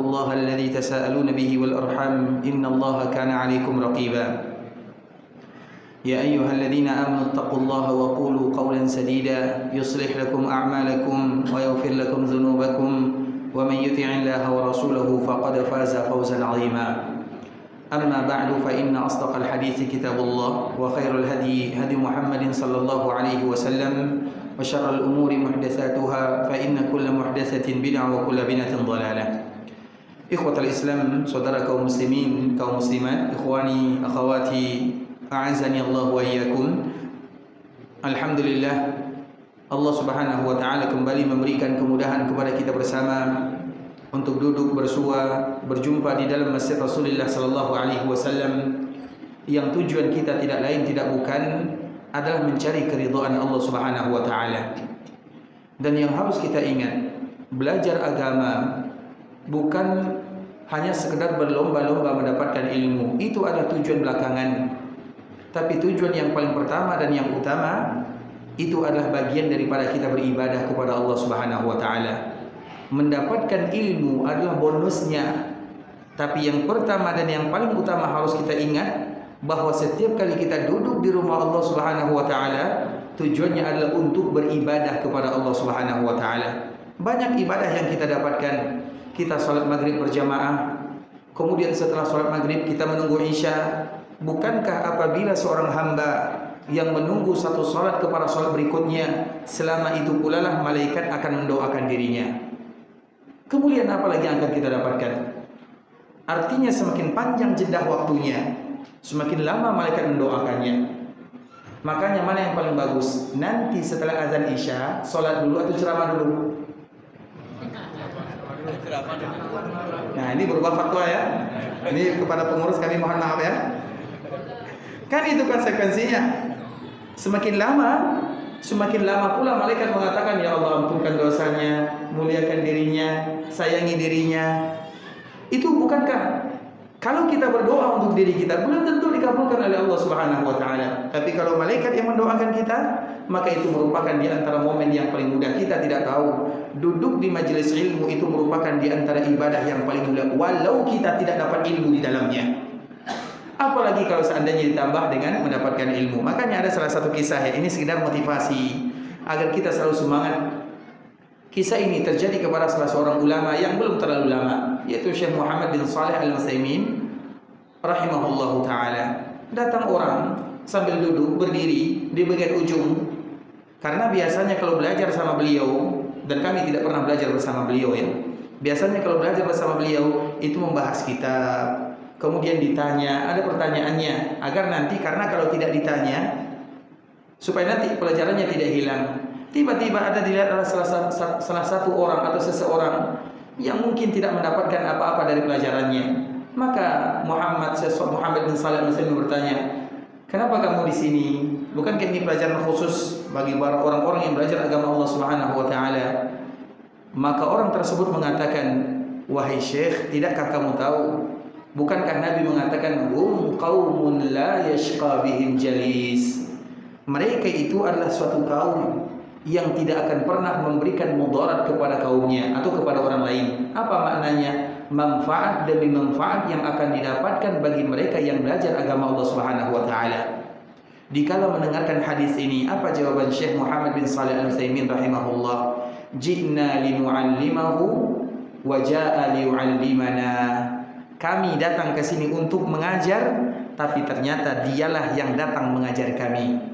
الله الذي تساءلون به والأرحام إن الله كان عليكم رقيبا يا أيها الذين آمنوا اتقوا الله وقولوا قولا سديدا يصلح لكم أعمالكم ويغفر لكم ذنوبكم ومن يطع الله ورسوله فقد فاز فوزا عظيما أما بعد فإن أصدق الحديث كتاب الله وخير الهدي هدي محمد صلى الله عليه وسلم وشر الأمور محدثاتها فإن كل محدثة بدعة وكل بدعة ضلالة. إخوة الإسلام saudara kaum muslimin kaum muslimat ikhwani akhawati a'azzani Allah wa iyyakum. Alhamdulillah Allah Subhanahu wa taala kembali memberikan kemudahan kepada kita bersama untuk duduk bersua berjumpa di dalam masjid Rasulullah sallallahu alaihi wasallam yang tujuan kita tidak lain tidak bukan adalah mencari keridhaan Allah Subhanahu wa taala. Dan yang harus kita ingat, belajar agama bukan hanya sekedar berlomba-lomba mendapatkan ilmu. Itu adalah tujuan belakangan. Tapi tujuan yang paling pertama dan yang utama itu adalah bagian daripada kita beribadah kepada Allah Subhanahu wa taala. Mendapatkan ilmu adalah bonusnya. Tapi yang pertama dan yang paling utama harus kita ingat bahwa setiap kali kita duduk di rumah Allah Subhanahu wa taala, tujuannya adalah untuk beribadah kepada Allah Subhanahu wa taala. Banyak ibadah yang kita dapatkan. Kita salat maghrib berjamaah, kemudian setelah salat maghrib kita menunggu isya. Bukankah apabila seorang hamba yang menunggu satu salat kepada salat berikutnya, selama itu pula lah malaikat akan mendoakan dirinya. Kemudian apa lagi yang akan kita dapatkan? Artinya semakin panjang jeda waktunya, semakin lama malaikat mendoakannya. Makanya mana yang paling bagus? Nanti setelah azan isya, solat dulu atau ceramah dulu? Nah ini berubah fatwa ya. Ini kepada pengurus kami mohon maaf ya. Kan itu konsekuensinya. Semakin lama pula malaikat mengatakan, ya Allah ampunkan dosanya, muliakan dirinya, sayangi dirinya. Itu bukankah kalau kita berdoa untuk diri kita belum tentu dikabulkan oleh Allah Subhanahu wa taala. Tapi kalau malaikat yang mendoakan kita, maka itu merupakan di antara momen yang paling mudah. Kita tidak tahu duduk di majelis ilmu itu merupakan di antara ibadah yang paling mudah walau kita tidak dapat ilmu di dalamnya. Apalagi kalau seandainya ditambah dengan mendapatkan ilmu. Makanya ada salah satu kisah ya, ini sekedar motivasi agar kita selalu semangat. Kisah ini terjadi kepada salah seorang ulama yang belum terlalu lama, yaitu Syekh Muhammad bin Shalih Al-Utsaimin rahimahullahu taala. Datang orang sambil duduk berdiri di bagian ujung. Karena biasanya kalau belajar sama beliau, dan kami tidak pernah belajar bersama beliau ya. Biasanya kalau belajar bersama beliau itu membahas kitab, kemudian ditanya, ada pertanyaannya agar nanti, karena kalau tidak ditanya supaya nanti pelajarannya tidak hilang. Tiba-tiba ada dilihat oleh salah satu orang atau seseorang yang mungkin tidak mendapatkan apa-apa dari pelajarannya. Maka Muhammad bin Shalih Al-Utsaimin bertanya, kenapa kamu di sini? Bukankah ini pelajaran khusus bagi orang-orang yang belajar agama Allah Subhanahu wa taala? Maka orang tersebut mengatakan, wahai Syekh, tidakkah kamu tahu? Bukankah Nabi mengatakan, hum qaumun la yashqa bihim jalis. Mereka itu adalah suatu kaum yang tidak akan pernah memberikan mudarat kepada kaumnya atau kepada orang lain. Apa maknanya? Manfaat demi manfaat yang akan didapatkan bagi mereka yang belajar agama Allah Subhanahu wa taala. Dikala mendengarkan hadis ini, apa jawaban Syekh Muhammad bin Shalih Al-Utsaimin rahimahullah? Ji'na linu'allimahu wa ja'a liyu'allimana. Kami datang ke sini untuk mengajar, tapi ternyata dialah yang datang mengajar kami.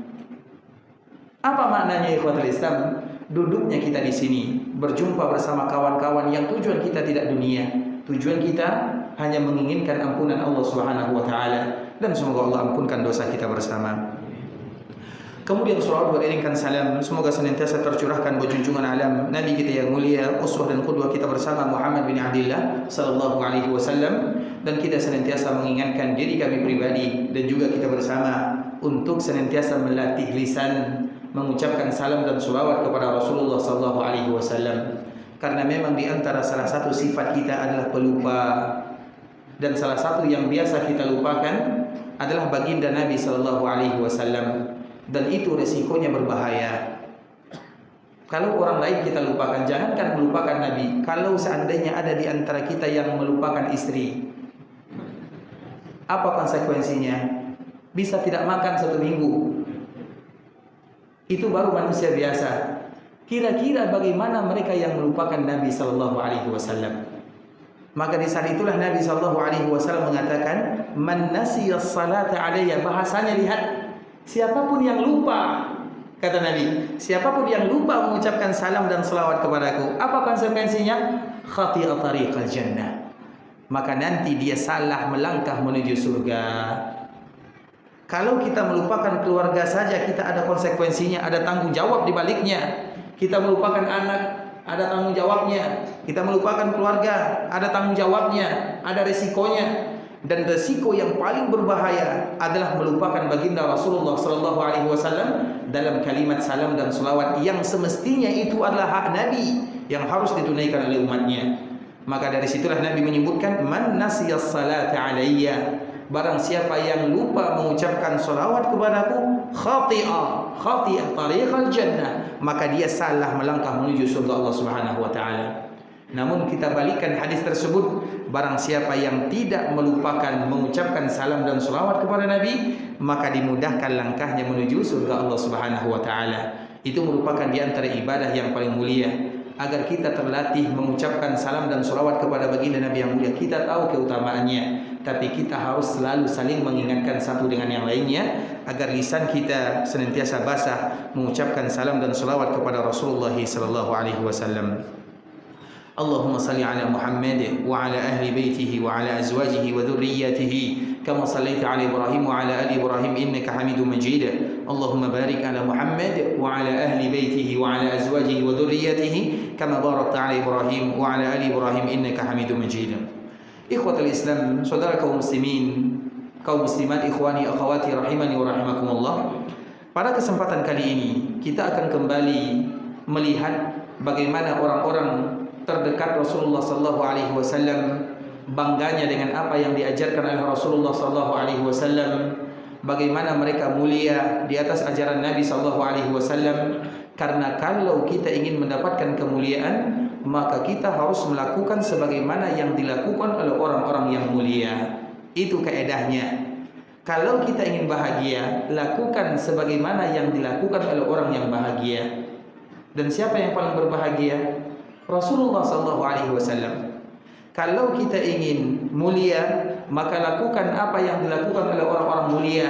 Apa maknanya ikhwatul Islam? Duduknya kita di sini, berjumpa bersama kawan-kawan yang tujuan kita tidak dunia. Tujuan kita hanya menginginkan ampunan Allah Subhanahu wa taala, dan semoga Allah ampunkan dosa kita bersama. Kemudian salawat beriringkan salam semoga senantiasa tercurahkan buat junjungan alam Nabi kita yang mulia, uswah dan qudwah kita bersama Muhammad bin Abdullah sallallahu alaihi wasallam, dan kita senantiasa mengingatkan diri kami pribadi dan juga kita bersama untuk senantiasa melatih lisan mengucapkan salam dan salawat kepada Rasulullah sallallahu alaihi wasallam, karena memang di antara salah satu sifat kita adalah pelupa, dan salah satu yang biasa kita lupakan adalah baginda Nabi sallallahu alaihi wasallam, dan itu resikonya berbahaya. Kalau orang lain kita lupakan, jangankan melupakan Nabi. Kalau seandainya ada di antara kita yang melupakan istri, apa konsekuensinya? Bisa tidak makan 1 minggu. Itu baru manusia biasa. Kira-kira bagaimana mereka yang melupakan Nabi sallallahu alaihi wasallam? Maka di saat itulah Nabi sallallahu alaihi wasallam mengatakan, "Man nasiyas salata alayya." Bahasanya lihat, siapapun yang lupa, kata Nabi, siapapun yang lupa mengucapkan salam dan selawat kepadaku, apa konsekuensinya? Khati'a tariqal jannah. Maka nanti dia salah melangkah menuju surga. Kalau kita melupakan keluarga saja, kita ada konsekuensinya, ada tanggung jawab di baliknya. Kita melupakan anak, ada tanggung jawabnya. Kita melupakan keluarga, ada tanggung jawabnya, ada resikonya. Dan resiko yang paling berbahaya adalah melupakan baginda Rasulullah sallallahu alaihi wasallam dalam kalimat salam dan selawat yang semestinya itu adalah hak Nabi yang harus ditunaikan oleh umatnya. Maka dari situlah Nabi menyebutkan, "Man nasiyas salata alayya." Barang siapa yang lupa mengucapkan salawat kepadaku, khati'a tariqal jannah, maka dia salah melangkah menuju surga Allah Subhanahu wa taala. Namun kita balikkan hadis tersebut, barang siapa yang tidak melupakan mengucapkan salam dan selawat kepada Nabi, maka dimudahkan langkahnya menuju surga Allah Subhanahu wa taala. Itu merupakan di antara ibadah yang paling mulia. Agar kita terlatih mengucapkan salam dan selawat kepada baginda Nabi yang mulia. Kita tahu keutamaannya, tapi kita harus selalu saling mengingatkan satu dengan yang lainnya agar lisan kita senantiasa basah mengucapkan salam dan selawat kepada Rasulullah sallallahu alaihi wasallam. Allahumma salli ala Muhammad wa ala ahli baitihi wa ala azwajihi wa dhurriyyatihi kama sallaita ala Ibrahim wa ala ali Ibrahim innaka Hamidum Majid. Allahumma barik ala Muhammad wa ala ahli baitihi wa ala azwajihi wa dhurriyyatihi kama barakta ala Ibrahim wa ala ali Ibrahim innaka Hamidum Majid. Ikhwatul Islam, saudara kaum muslimin, kaum muslimat, ikhwani akhwati rahimani wa rahimakumullah. Pada kesempatan kali ini kita akan kembali melihat bagaimana orang-orang terdekat Rasulullah sallallahu alaihi wasallam bangganya dengan apa yang diajarkan oleh Rasulullah sallallahu alaihi wasallam, bagaimana mereka mulia di atas ajaran Nabi sallallahu alaihi wasallam. Karena kalau kita ingin mendapatkan kemuliaan, maka kita harus melakukan sebagaimana yang dilakukan oleh orang-orang yang mulia. Itu kaedahnya. Kalau kita ingin bahagia, lakukan sebagaimana yang dilakukan oleh orang yang bahagia. Dan siapa yang paling berbahagia? Rasulullah sallallahu alaihi wasallam. Kalau kita ingin mulia, maka lakukan apa yang dilakukan oleh orang-orang mulia.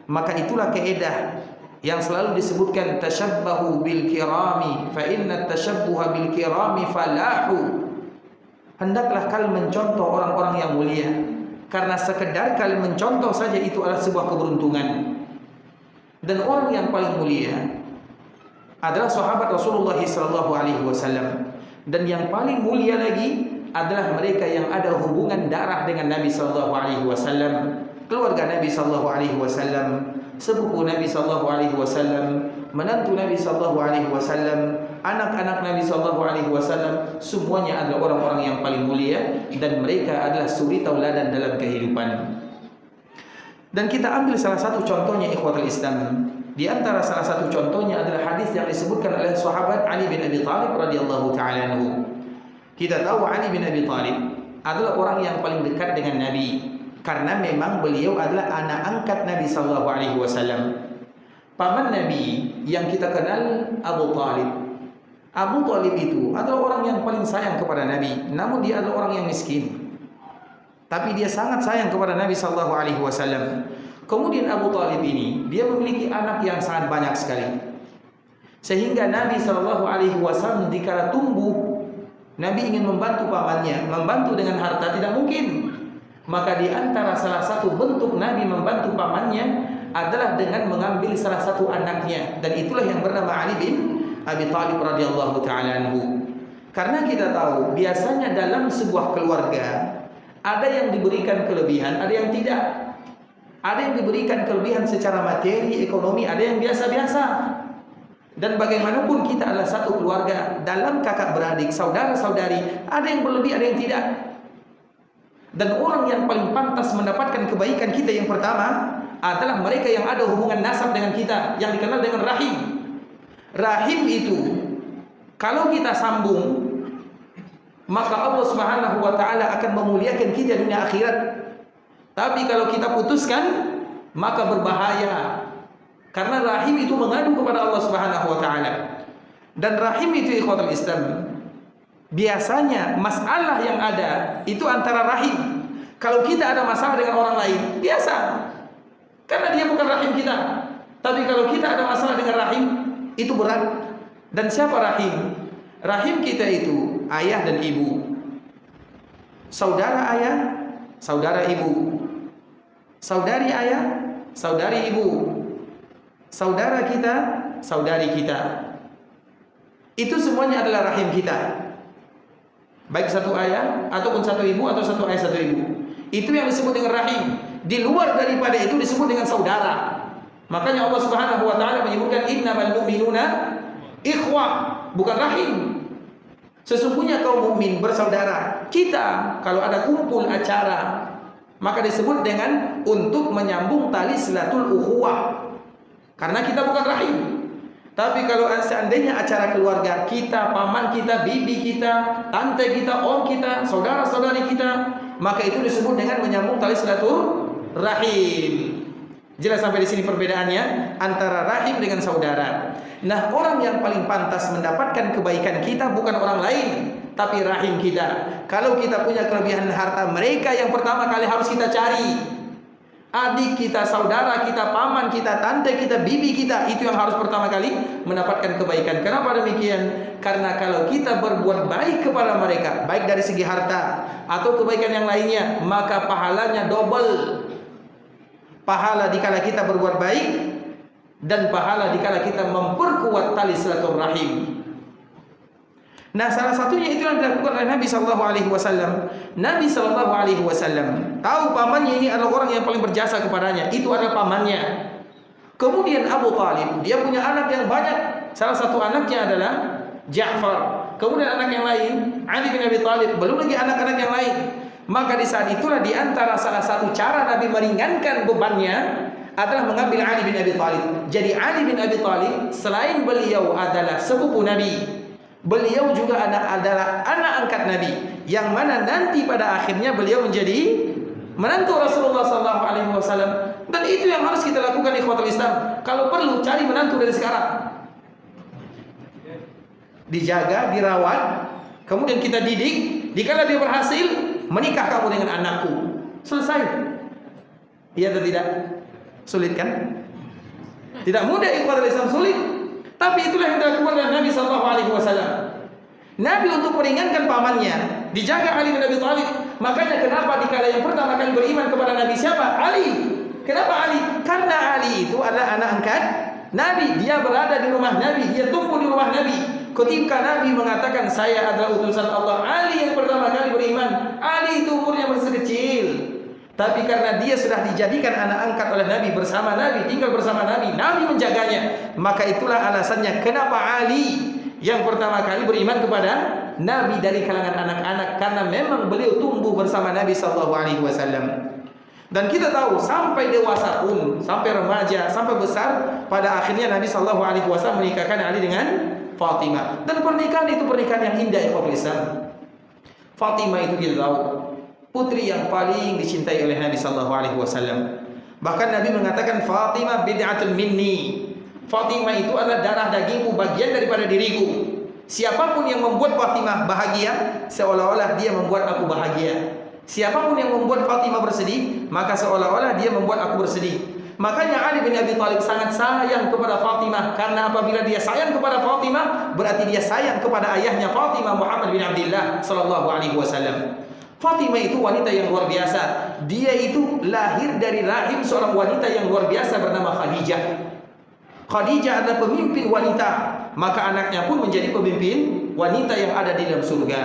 Maka itulah kaidah yang selalu disebutkan, tashabbahu bil kirami fa inna tashabbuha bil kirami falahu. Hendaklah kalian mencontoh orang-orang yang mulia, karena sekedar kalian mencontoh saja itu adalah sebuah keberuntungan. Dan orang yang paling mulia adalah sahabat Rasulullah sallallahu alaihi wasallam. Dan yang paling mulia lagi adalah mereka yang ada hubungan darah dengan Nabi sallallahu alaihi wasallam, keluarga Nabi sallallahu alaihi wasallam, sepupu Nabi sallallahu alaihi wasallam, menantu Nabi sallallahu alaihi wasallam, anak-anak Nabi sallallahu alaihi wasallam, semuanya adalah orang-orang yang paling mulia dan mereka adalah suri tauladan dalam kehidupan. Dan kita ambil salah satu contohnya ikhwatul Islam. Di antara salah satu contohnya adalah hadis yang disebutkan oleh sahabat Ali bin Abi Thalib radhiyallahu taala anhu. Kita tahu Ali bin Abi Thalib adalah orang yang paling dekat dengan Nabi karena memang beliau adalah anak angkat Nabi sallallahu alaihi wasallam. Paman Nabi yang kita kenal Abu Thalib. Abu Thalib itu adalah orang yang paling sayang kepada Nabi, namun dia adalah orang yang miskin. Tapi dia sangat sayang kepada Nabi sallallahu alaihi wasallam. Kemudian Abu Thalib ini dia memiliki anak yang sangat banyak sekali. Sehingga Nabi sallallahu alaihi wasallam dikala tumbuh, Nabi ingin membantu pamannya, membantu dengan harta tidak mungkin. Maka di antara salah satu bentuk Nabi membantu pamannya adalah dengan mengambil salah satu anaknya, dan itulah yang bernama Ali bin Abi Thalib radhiyallahu taala anhu. Karena kita tahu biasanya dalam sebuah keluarga ada yang diberikan kelebihan, ada yang tidak. Ada yang diberikan kelebihan secara materi, ekonomi, ada yang biasa-biasa. Dan bagaimanapun kita adalah satu keluarga, dalam kakak beradik, saudara-saudari, ada yang berlebih, ada yang tidak. Dan orang yang paling pantas mendapatkan kebaikan kita yang pertama adalah mereka yang ada hubungan nasab dengan kita, yang dikenal dengan rahim. Rahim itu Kalau kita sambung, maka Allah Subhanahu wa taala akan memuliakan kita dunia akhirat. Tapi kalau kita putuskan, maka berbahaya. Karena rahim itu mengadu kepada Allah Subhanahu wa taala. Dan rahim itu ikhwatul Islam, biasanya masalah yang ada itu antara rahim. Kalau kita ada masalah dengan orang lain, biasa. Karena dia bukan rahim kita. Tapi kalau kita ada masalah dengan rahim, itu berat. Dan siapa rahim? Rahim kita itu ayah dan ibu, saudara ayah, saudara ibu, saudari ayah, saudari ibu, saudara kita, saudari kita. Itu semuanya adalah rahim kita. Baik satu ayah ataupun satu ibu atau satu ayah satu ibu. Itu yang disebut dengan rahim. Di luar daripada itu disebut dengan saudara. Makanya Allah Subhanahu wa taala menyebutkan innamal mu'minuna ikhwah, bukan rahim. Sesungguhnya kaum mukmin bersaudara. Kita kalau ada kumpul acara, maka disebut dengan untuk menyambung tali silatul ukhuwah. Karena kita bukan rahim. Tapi kalau seandainya acara keluarga, kita, paman kita, bibi kita, tante kita, om kita, saudara-saudari kita, maka itu disebut dengan menyambung tali silatul rahim. Jelas sampai di sini perbedaannya antara rahim dengan saudara. Nah, orang yang paling pantas mendapatkan kebaikan kita bukan orang lain, tapi rahim kita. Kalau kita punya kelebihan harta, mereka yang pertama kali harus kita cari. Adik kita, saudara kita, paman kita, tante kita, bibi kita, itu yang harus pertama kali mendapatkan kebaikan. Kenapa demikian? Karena kalau kita berbuat baik kepada mereka, baik dari segi harta atau kebaikan yang lainnya, maka pahalanya double. Pahala dikala kita berbuat baik dan pahala dikala kita memperkuat tali silaturahim. Nah, salah satunya itu yang dilakukan oleh Nabi sallallahu alaihi wasallam. Nabi sallallahu alaihi wasallam tahu pamannya ini adalah orang yang paling berjasa kepadanya, itu adalah pamannya. Kemudian Abu Talib, dia punya anak yang banyak. Salah satu anaknya adalah Ja'far. Kemudian anak yang lain Ali bin Abi Thalib, belum lagi anak-anak yang lain. Maka di saat itulah di antara salah satu cara Nabi meringankan bebannya adalah mengambil Ali bin Abi Thalib. Jadi Ali bin Abi Thalib selain beliau adalah sepupu Nabi, beliau juga adalah anak angkat Nabi, yang mana nanti pada akhirnya beliau menjadi menantu Rasulullah SAW. Dan itu yang harus kita lakukan ikhwatul Islam. Kalau perlu cari menantu dari sekarang, dijaga, dirawat, kemudian kita didik. Dikala dia berhasil, menikah kamu dengan anakku, selesai. Iya atau tidak? Sulit kan? Tidak mudah ikhwatul Islam, sulit. Tapi itulah yang dilakukan oleh Nabi SAW. Nabi untuk meringankan pamannya, dijaga Ali bin Abi Thalib. Makanya kenapa dikala yang pertama kali beriman kepada Nabi siapa? Ali. Kenapa Ali? Karena Ali itu adalah anak angkat Nabi. Dia berada di rumah Nabi, dia tumbuh di rumah Nabi. Ketika Nabi mengatakan saya adalah utusan Allah, Ali yang pertama kali beriman. Ali itu umurnya masih kecil, tapi karena dia sudah dijadikan anak angkat oleh Nabi, bersama Nabi, tinggal bersama Nabi, Nabi menjaganya. Maka itulah alasannya kenapa Ali yang pertama kali beriman kepada Nabi dari kalangan anak-anak, karena memang beliau tumbuh bersama Nabi SAW. Dan kita tahu sampai dewasa pun, sampai remaja, sampai besar, pada akhirnya Nabi SAW menikahkan Ali dengan Fatimah. Dan pernikahan itu pernikahan yang indah ikhwatul Islam. Fatimah itu kita tahu putri yang paling dicintai oleh Nabi SAW. Bahkan Nabi mengatakan Fatimah bid'atun minni. Fatimah itu adalah darah dagingku, bagian daripada diriku. Siapapun yang membuat Fatimah bahagia, seolah-olah dia membuat aku bahagia. Siapapun yang membuat Fatimah bersedih, maka seolah-olah dia membuat aku bersedih. Makanya Ali bin Abi Thalib sangat sayang kepada Fatimah, karena apabila dia sayang kepada Fatimah, berarti dia sayang kepada ayahnya Fatimah, Muhammad bin Abdullah sallallahu alaihi wasallam. Fatimah itu wanita yang luar biasa. Dia itu lahir dari rahim seorang wanita yang luar biasa bernama Khadijah. Khadijah adalah pemimpin wanita, maka anaknya pun menjadi pemimpin wanita yang ada di dalam surga.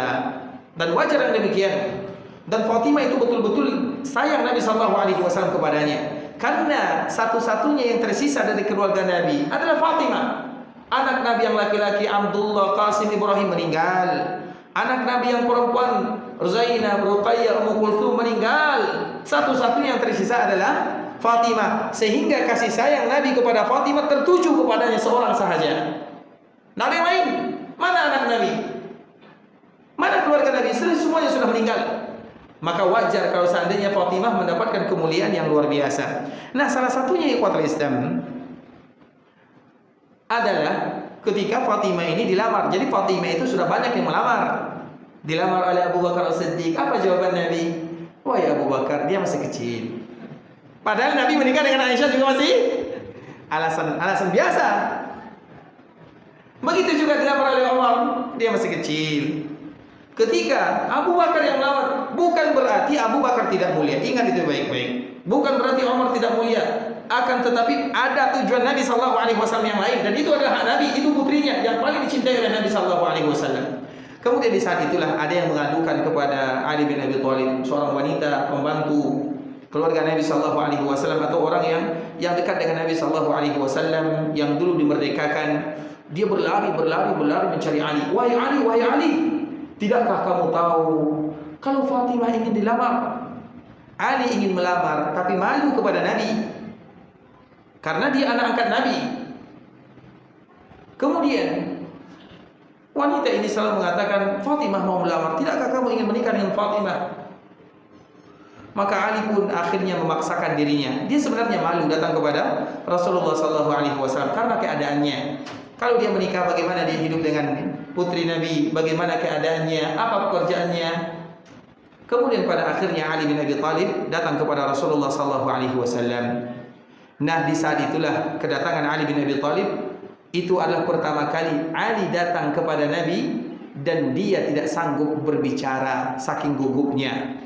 Dan wajar yang demikian. Dan Fatimah itu betul-betul sayang Nabi SAW kepadanya. Karena satu-satunya yang tersisa dari keluarga Nabi adalah Fatimah. Anak Nabi yang laki-laki Abdullah, Qasim, Ibrahim meninggal. Anak Nabi yang perempuan Zainab, Ruqayyah, Ummu Kulthum meninggal. Satu-satunya yang tersisa adalah Fatimah. Sehingga kasih sayang Nabi kepada Fatimah tertuju kepadanya seorang sahaja. Nabi lain. Mana anak Nabi? Mana keluarga Nabi? Semuanya sudah meninggal. Maka wajar kalau seandainya Fatimah mendapatkan kemuliaan yang luar biasa. Nah, salah satunya ikhwatul Islam adalah ketika Fatimah ini dilamar. Jadi Fatimah itu sudah banyak yang melamar. Dilamar oleh Abu Bakar As-Siddiq. Apa jawaban Nabi? Wah ya Abu Bakar, dia masih kecil. Padahal Nabi menikah dengan Aisyah juga masih alasan biasa. Begitu juga dilamar oleh Umar, dia masih kecil. Ketika Abu Bakar yang melamar, bukan berarti Abu Bakar tidak mulia. Ingat itu baik-baik. Bukan berarti Umar tidak mulia. Akan tetapi ada tujuan Nabi SAW yang lain. Dan itu adalah hak Nabi, itu putrinya yang paling dicintai oleh Nabi SAW. Kemudian di saat itulah ada yang mengadukan kepada Ali bin Abi Thalib, seorang wanita pembantu keluarga Nabi SAW atau orang yang dekat dengan Nabi SAW yang dulu dimerdekakan. Dia berlari mencari Ali. Wahai Ali, wahai Ali, tidakkah kamu tahu kalau Fatimah ingin dilamar? Ali ingin melamar tapi malu kepada Nabi karena dia anak angkat Nabi. Kemudian wanita ini selalu mengatakan, Fatimah mau melamar, tidakkah kamu ingin menikah dengan Fatimah? Maka Ali pun akhirnya memaksakan dirinya. Dia sebenarnya malu datang kepada Rasulullah SAW karena keadaannya. Kalau dia menikah, bagaimana dia hidup dengan putri Nabi? Bagaimana keadaannya? Apa pekerjaannya? Kemudian pada akhirnya Ali bin Abi Thalib datang kepada Rasulullah SAW. Nah, di saat itulah kedatangan Ali bin Abi Thalib itu adalah pertama kali Ali datang kepada Nabi dan dia tidak sanggup berbicara saking gugupnya.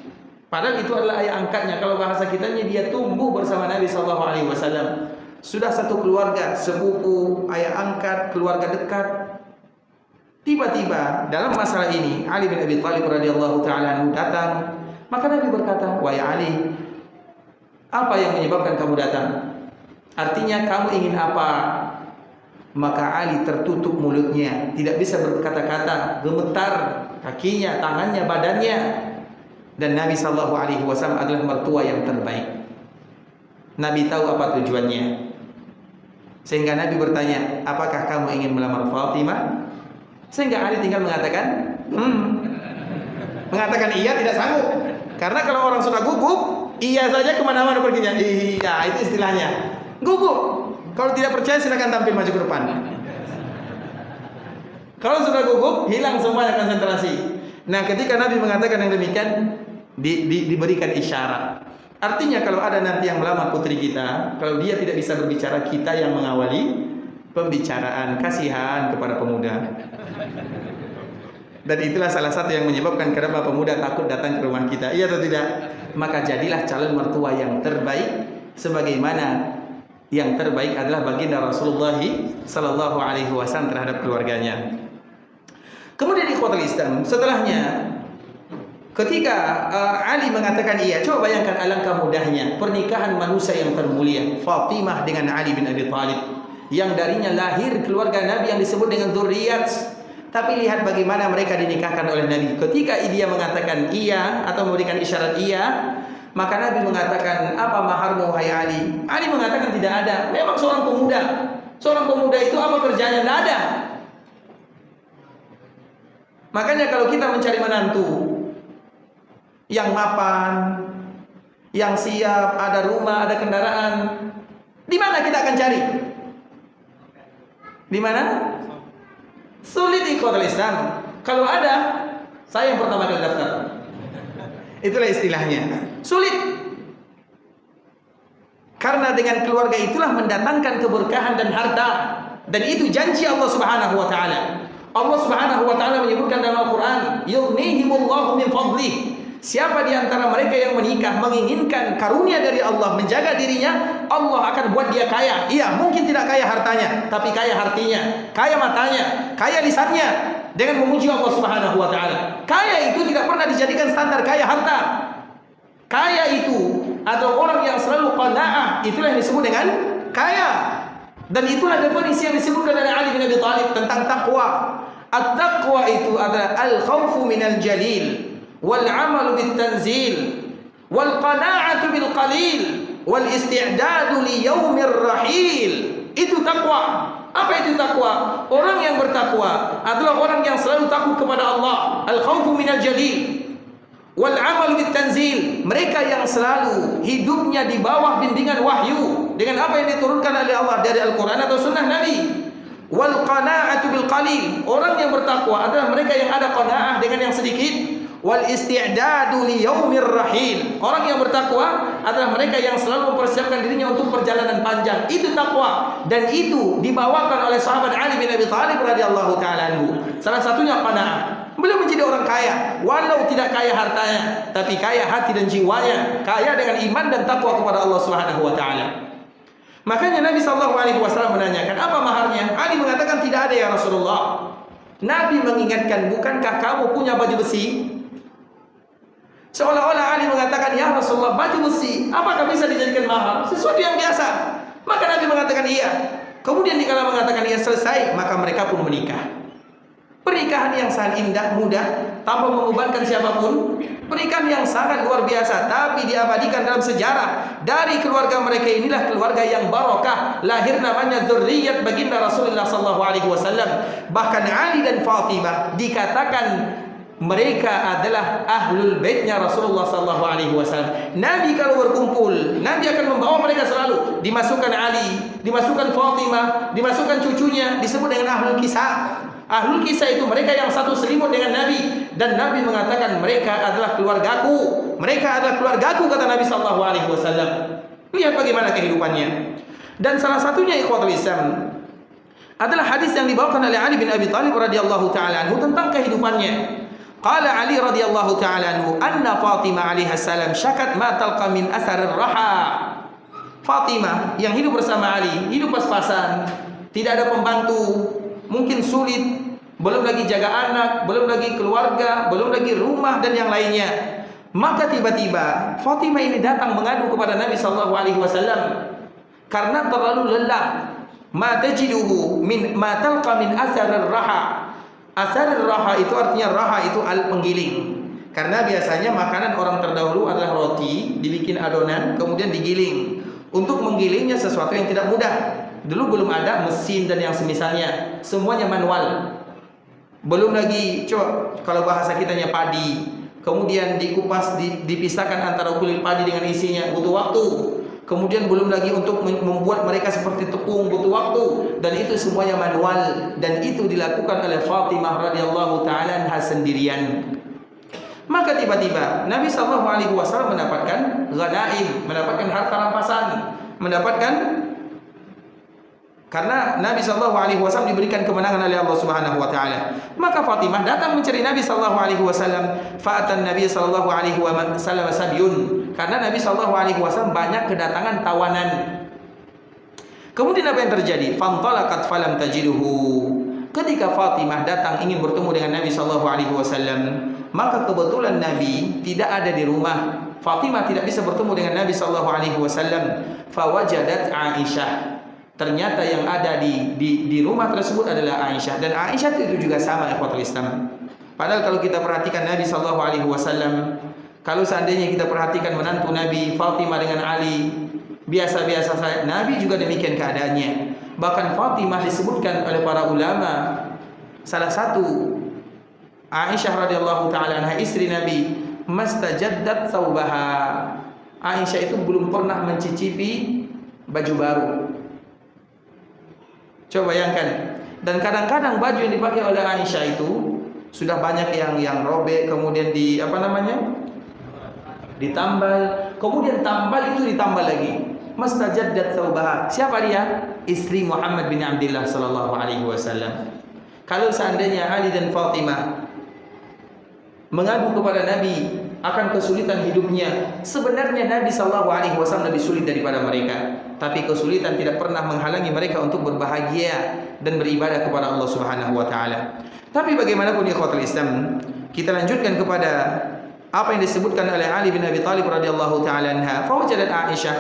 Padahal itu adalah ayah angkatnya. Kalau bahasa kitanya, dia tumbuh bersama Nabi SAW. Sudah satu keluarga, sepupu, ayah angkat, keluarga dekat. Tiba-tiba dalam masalah ini Ali bin Abi Thalib radhiyallahu ta'ala datang. Maka Nabi berkata, wahai Ali, apa yang menyebabkan kamu datang? Artinya kamu ingin apa? Maka Ali tertutup mulutnya, tidak bisa berkata-kata, gemetar kakinya, tangannya, badannya. Dan Nabi SAW adalah mertua yang terbaik. Nabi tahu apa tujuannya. Sehingga Nabi bertanya, apakah kamu ingin melamar Fatimah? Sehingga Ali tinggal mengatakan, mengatakan iya, tidak sanggup. Karena kalau orang sudah gugup, iya saja kemana-mana perginya. Iya, itu istilahnya. Gugup. Kalau tidak percaya silakan tampil maju ke depan. Kalau sudah gugup, hilang semuanya konsentrasi. Nah, ketika Nabi mengatakan yang demikian, diberikan isyarat. Artinya kalau ada nanti yang melamar putri kita, kalau dia tidak bisa berbicara, kita yang mengawali pembicaraan. Kasihan kepada pemuda. Dan itulah salah satu yang menyebabkan kenapa pemuda takut datang ke rumah kita. Iya atau tidak? Maka jadilah calon mertua yang terbaik, sebagaimana yang terbaik adalah baginda Rasulullah SAW terhadap keluarganya. Kemudian ikhwatul Islam, setelahnya ketika Ali mengatakan iya, coba bayangkan alangkah mudahnya pernikahan manusia yang termulia, Fatimah dengan Ali bin Abi Thalib, yang darinya lahir keluarga Nabi yang disebut dengan dzurriyyat. Tapi lihat bagaimana mereka dinikahkan oleh Nabi. Ketika dia mengatakan iya atau memberikan isyarat iya, maka Nabi mengatakan, apa maharmu wahai Ali? Ali mengatakan tidak ada. Memang seorang pemuda. Seorang pemuda itu apa kerjanya? Tidak ada. Makanya kalau kita mencari menantu yang mapan, yang siap, ada rumah, ada kendaraan, di mana kita akan cari? Di mana? Sulit ikhwatul Islam. Kalau ada, saya yang pertama kali daftar. Itulah istilahnya. Sulit. Karena dengan keluarga itulah mendatangkan keberkahan dan harta. Dan itu janji Allah Subhanahu wa taala. Allah Subhanahu wa taala menyebutkan dalam Al-Qur'an, "Yughnihimullahu min fadlih." Siapa di antara mereka yang menikah menginginkan karunia dari Allah, menjaga dirinya, Allah akan buat dia kaya. Iya, mungkin tidak kaya hartanya, tapi kaya hatinya, kaya matanya, kaya lisannya dengan memuji Allah Subhanahu wa taala. Kaya itu tidak pernah dijadikan standar kaya harta. Kaya itu atau orang yang selalu qanaah, itulah yang disebut dengan kaya. Dan itulah definisi yang disebutkan oleh Ali bin Abi Thalib tentang takwa. At-taqwa itu adalah al-khawfu minal jalil, wal 'amalu bit tanzil, wal qana'atu bil qalil, wal isti'dadu li yaumir rahil. Itu takwa. Apa itu takwa? Orang yang bertakwa adalah orang yang selalu takut kepada Allah. Al-khawfu minal jalil wal amal bit tanzil. Mereka yang selalu hidupnya di bawah bimbingan wahyu dengan apa yang diturunkan oleh Allah dari Al-Quran atau sunnah Nabi. Wal qana'atu bil qalil. Orang yang bertakwa adalah mereka yang ada qanaah dengan yang sedikit. Wal isti'dadu li yaumir rahil. Orang yang bertakwa adalah mereka yang selalu mempersiapkan dirinya untuk perjalanan panjang. Itu takwa, dan itu dibawakan oleh sahabat Ali bin Abi Thalib radhiyallahu taala anhu. Salah satunya qanaah. Beliau menjadi orang kaya, walau tidak kaya hartanya, tapi kaya hati dan jiwanya, kaya dengan iman dan takwa kepada Allah Subhanahu wa taala. Makanya Nabi sallallahu alaihi wasallam menanyakan, "Apa maharnya?" Ali mengatakan, "Tidak ada ya Rasulullah." Nabi mengingatkan, "Bukankah kamu punya baju besi?" Seolah-olah Ali mengatakan, "Ya Rasulullah, baju besi apakah bisa dijadikan mahar? Sesuatu yang biasa." Maka Nabi mengatakan, "Iya." Kemudian dikala mengatakan ia selesai, maka mereka pun menikah. Pernikahan yang sangat indah, mudah, tanpa membebankan siapapun. Pernikahan yang sangat luar biasa, tapi diabadikan dalam sejarah. Dari keluarga mereka inilah keluarga yang barokah. Lahir namanya dzurriyyat baginda Rasulullah SAW. Bahkan Ali dan Fatimah dikatakan mereka adalah ahlul baitnya Rasulullah SAW. Nabi kalau berkumpul, Nabi akan membawa mereka selalu. Dimasukkan Ali, dimasukkan Fatimah, dimasukkan cucunya, disebut dengan ahlul kisah. Ahlul kisah itu mereka yang satu selimut dengan Nabi, dan Nabi mengatakan mereka adalah keluargaku. Mereka adalah keluargaku, kata Nabi SAW. Lihat bagaimana kehidupannya. Dan salah satunya ikhwatul Islam adalah hadis yang dibawakan oleh Ali bin Abi Thalib radhiyallahu taala anhu tentang kehidupannya. Qala Ali radhiyallahu taala anhu anna Fatimah alaiha salam syakat ma talqa min atharir raha. Fatimah yang hidup bersama Ali, hidup pas-pasan, tidak ada pembantu, mungkin sulit, belum lagi jaga anak, belum lagi keluarga, belum lagi rumah dan yang lainnya. Maka tiba-tiba Fatimah ini datang mengadu kepada Nabi SAW karena terlalu lelah. Ma tajiduhu min ma talqa min atharir raha. Atharir raha itu artinya raha itu penggiling. Karena biasanya makanan orang terdahulu adalah roti, dibikin adonan, kemudian digiling. Untuk menggilingnya sesuatu yang tidak mudah. Dulu belum ada mesin dan yang semisalnya, semuanya manual. Belum lagi, coba kalau bahasa kitanya padi, kemudian dikupas, dipisahkan antara kulit padi dengan isinya, butuh waktu. Kemudian belum lagi untuk membuat mereka seperti tepung, butuh waktu. Dan itu semuanya manual, dan itu dilakukan oleh Fatimah radhiyallahu taala anha sendirian. Maka tiba-tiba Nabi SAW mendapatkan ghanaim, mendapatkan harta rampasan, mendapatkan. Karena Nabi SAW diberikan kemenangan oleh Allah Subhanahu wa taala. Maka Fatimah datang mencari Nabi SAW. Fa'atan Nabi SAW sabyun. Karena Nabi SAW banyak kedatangan tawanan. Kemudian apa yang terjadi? Fantalaqat falam tajiduhu. Ketika Fatimah datang ingin bertemu dengan Nabi SAW, maka kebetulan Nabi tidak ada di rumah. Fatimah tidak bisa bertemu dengan Nabi SAW. Fawajadat Aisyah. Ternyata yang ada di rumah tersebut adalah Aisyah, dan Aisyah itu juga sama ikhwatul Islam. Padahal kalau kita perhatikan Nabi SAW, kalau seandainya kita perhatikan menantu Nabi Fatimah dengan Ali, biasa-biasa saja. Nabi juga demikian keadaannya. Bahkan Fatimah disebutkan oleh para ulama, salah satu Aisyah radhiyallahu taala anha istri Nabi, mastajaddat thawbaha. Aisyah itu belum pernah mencicipi baju baru. Coba bayangkan. Dan kadang-kadang baju yang dipakai oleh Aisyah itu sudah banyak yang robek, kemudian ditambal, kemudian tambal itu ditambal lagi. Mastajaddat thawbaha. Siapa dia? Istri Muhammad bin Abdullah sallallahu alaihi wasallam. Kalau seandainya Ali dan Fatimah mengadu kepada Nabi akan kesulitan hidupnya, sebenarnya Nabi sallallahu alaihi wasallam lebih sulit daripada mereka. Tapi kesulitan tidak pernah menghalangi mereka untuk berbahagia dan beribadah kepada Allah Subhanahu wa taala. Tapi bagaimanapun ikhwatul Islam, kita lanjutkan kepada apa yang disebutkan oleh Ali bin Abi Thalib radhiyallahu taala anha. Fawajadat Aisyah,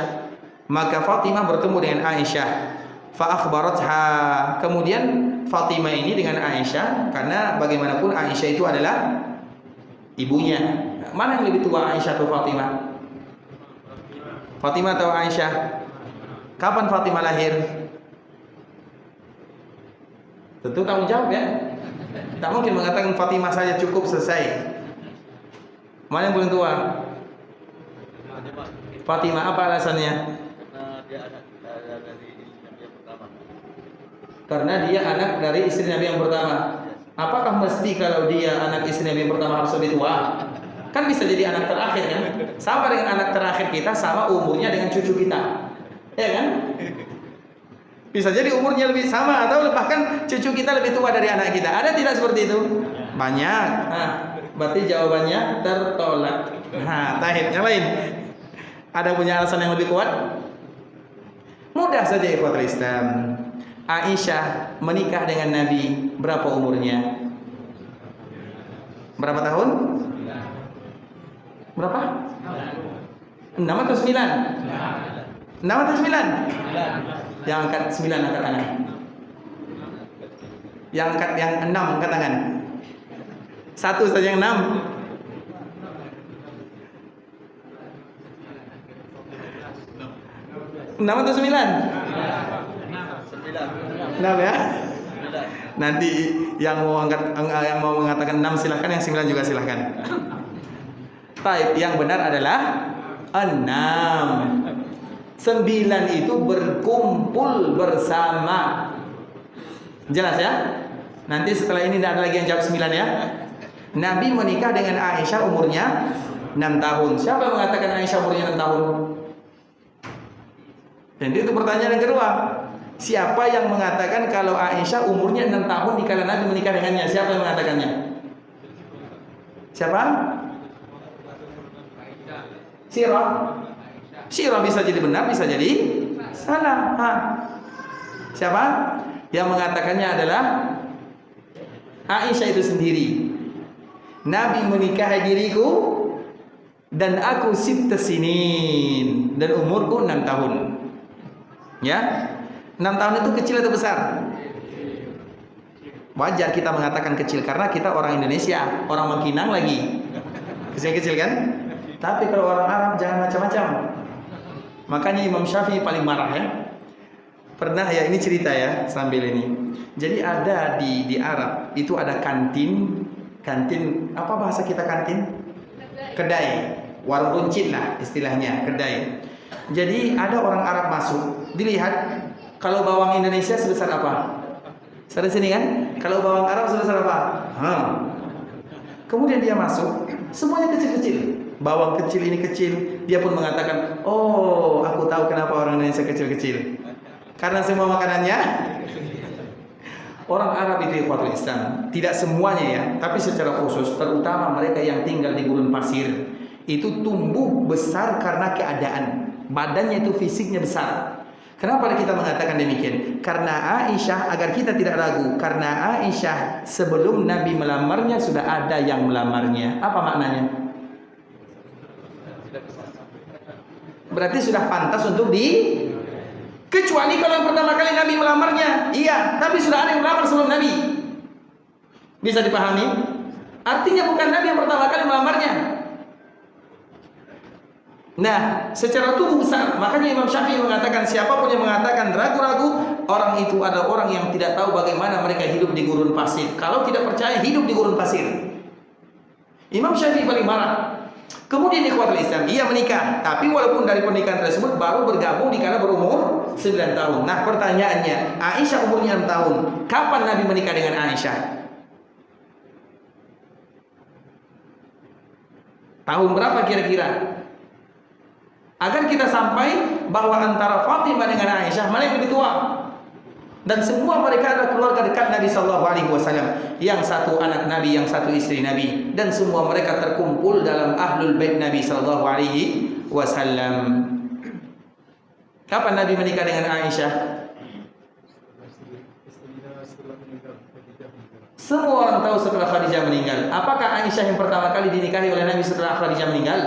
maka Fatimah bertemu dengan Aisyah. Fa akhbaratha. Kemudian Fatimah ini dengan Aisyah, karena bagaimanapun Aisyah itu adalah ibunya. Mana yang lebih tua, Aisyah atau Fatimah? Fatimah atau Aisyah? Kapan Fatimah lahir? Tentu tanggung jawab ya. Tak mungkin mengatakan Fatimah saja cukup selesai. Mana yang paling tua? Fatimah. Apa alasannya? Karena dia anak dari istri Nabi yang pertama. Apakah mesti kalau dia anak istri Nabi yang pertama harus lebih tua? Kan bisa jadi anak terakhir kan? Sama dengan anak terakhir kita, sama umurnya dengan cucu kita, ya kan? Bisa jadi umurnya lebih sama atau bahkan cucu kita lebih tua dari anak kita. Ada tidak seperti itu? Banyak. Nah, berarti jawabannya tertolak. Nah, tahibnya lain. Ada punya alasan yang lebih kuat? Mudah saja ikhwatul Islam. Aisyah menikah dengan Nabi berapa umurnya? Berapa tahun? Berapa? 6 atau 9? 6 atau 9? Yang angkat 9 angkat tangan. Yang angkat yang 6 angkat tangan. Satu saja yang 6. Enam atau 9? 6 ya. Nanti yang mau mengatakan 6 silahkan, yang 9 juga silahkan. Baik, yang benar adalah 6. 9 itu berkumpul bersama. Jelas ya? Nanti setelah ini tidak ada lagi yang jawab 9 ya. Nabi menikah dengan Aisyah umurnya 6 tahun. Siapa yang mengatakan Aisyah umurnya 6 tahun? Dan itu pertanyaan yang kedua. Siapa yang mengatakan kalau Aisyah umurnya 6 tahun dikala Nabi menikah dengannya? Siapa yang mengatakannya? Siapa? Sirah bisa jadi benar, bisa jadi salah. Siapa? Yang mengatakannya adalah Aisyah itu sendiri. Nabi menikahi diriku dan aku sitta sinin dan umurku 6 tahun. Ya, 6 tahun itu kecil atau besar? Wajar kita mengatakan kecil karena kita orang Indonesia, orang Mangkinang lagi. Kecil-kecil kan? Tapi kalau orang Arab jangan macam-macam. Makanya Imam Syafi'i paling marah ya. Pernah ya, ini cerita ya sambil ini. Jadi ada di Arab itu ada kantin apa bahasa kita kantin? Kedai, warung runcit lah istilahnya, kedai. Jadi ada orang Arab masuk, dilihat kalau bawang Indonesia sebesar apa? Sana sini kan? Kalau bawang Arab sebesar apa? Kemudian dia masuk, semuanya kecil-kecil. Bawang kecil, ini kecil. Dia pun mengatakan, oh aku tahu kenapa orang Indonesia kecil-kecil. Karena semua makanannya orang Arab itu ikhwatul Islam. Tidak semuanya ya, tapi secara khusus, terutama mereka yang tinggal di gurun pasir, itu tumbuh besar karena keadaan. Badannya itu fisiknya besar. Kenapa kita mengatakan demikian? Karena Aisyah, agar kita tidak ragu, karena Aisyah sebelum Nabi melamarnya sudah ada yang melamarnya. Apa maknanya? Berarti sudah pantas untuk kecuali kalau yang pertama kali Nabi melamarnya. Iya, tapi sudah ada yang melamar sebelum Nabi. Bisa dipahami? Artinya bukan Nabi yang pertama kali melamarnya. Nah, secara tubuh besar. Makanya Imam Syafi'i mengatakan, siapapun yang mengatakan ragu-ragu, orang itu adalah orang yang tidak tahu bagaimana mereka hidup di gurun pasir. Kalau tidak percaya hidup di gurun pasir. Imam Syafi'i paling marah. Kemudian ikhwatul Islam, ia menikah, tapi walaupun dari pernikahan tersebut baru bergabung dikala berumur 9 tahun. Nah, pertanyaannya, Aisyah umurnya 6 tahun. Kapan Nabi menikah dengan Aisyah? Tahun berapa kira-kira? Agar kita sampai bahwa antara Fatimah dengan Aisyah mana yang lebih tua? Dan semua mereka adalah keluarga dekat Nabi Sallallahu Alaihi Wasallam. Yang satu anak Nabi, yang satu istri Nabi, dan semua mereka terkumpul dalam ahlul bait Nabi Sallallahu Alaihi Wasallam. Kapan Nabi menikah dengan Aisyah? Semua orang tahu setelah Khadijah meninggal. Apakah Aisyah yang pertama kali dinikahi oleh Nabi setelah Khadijah meninggal?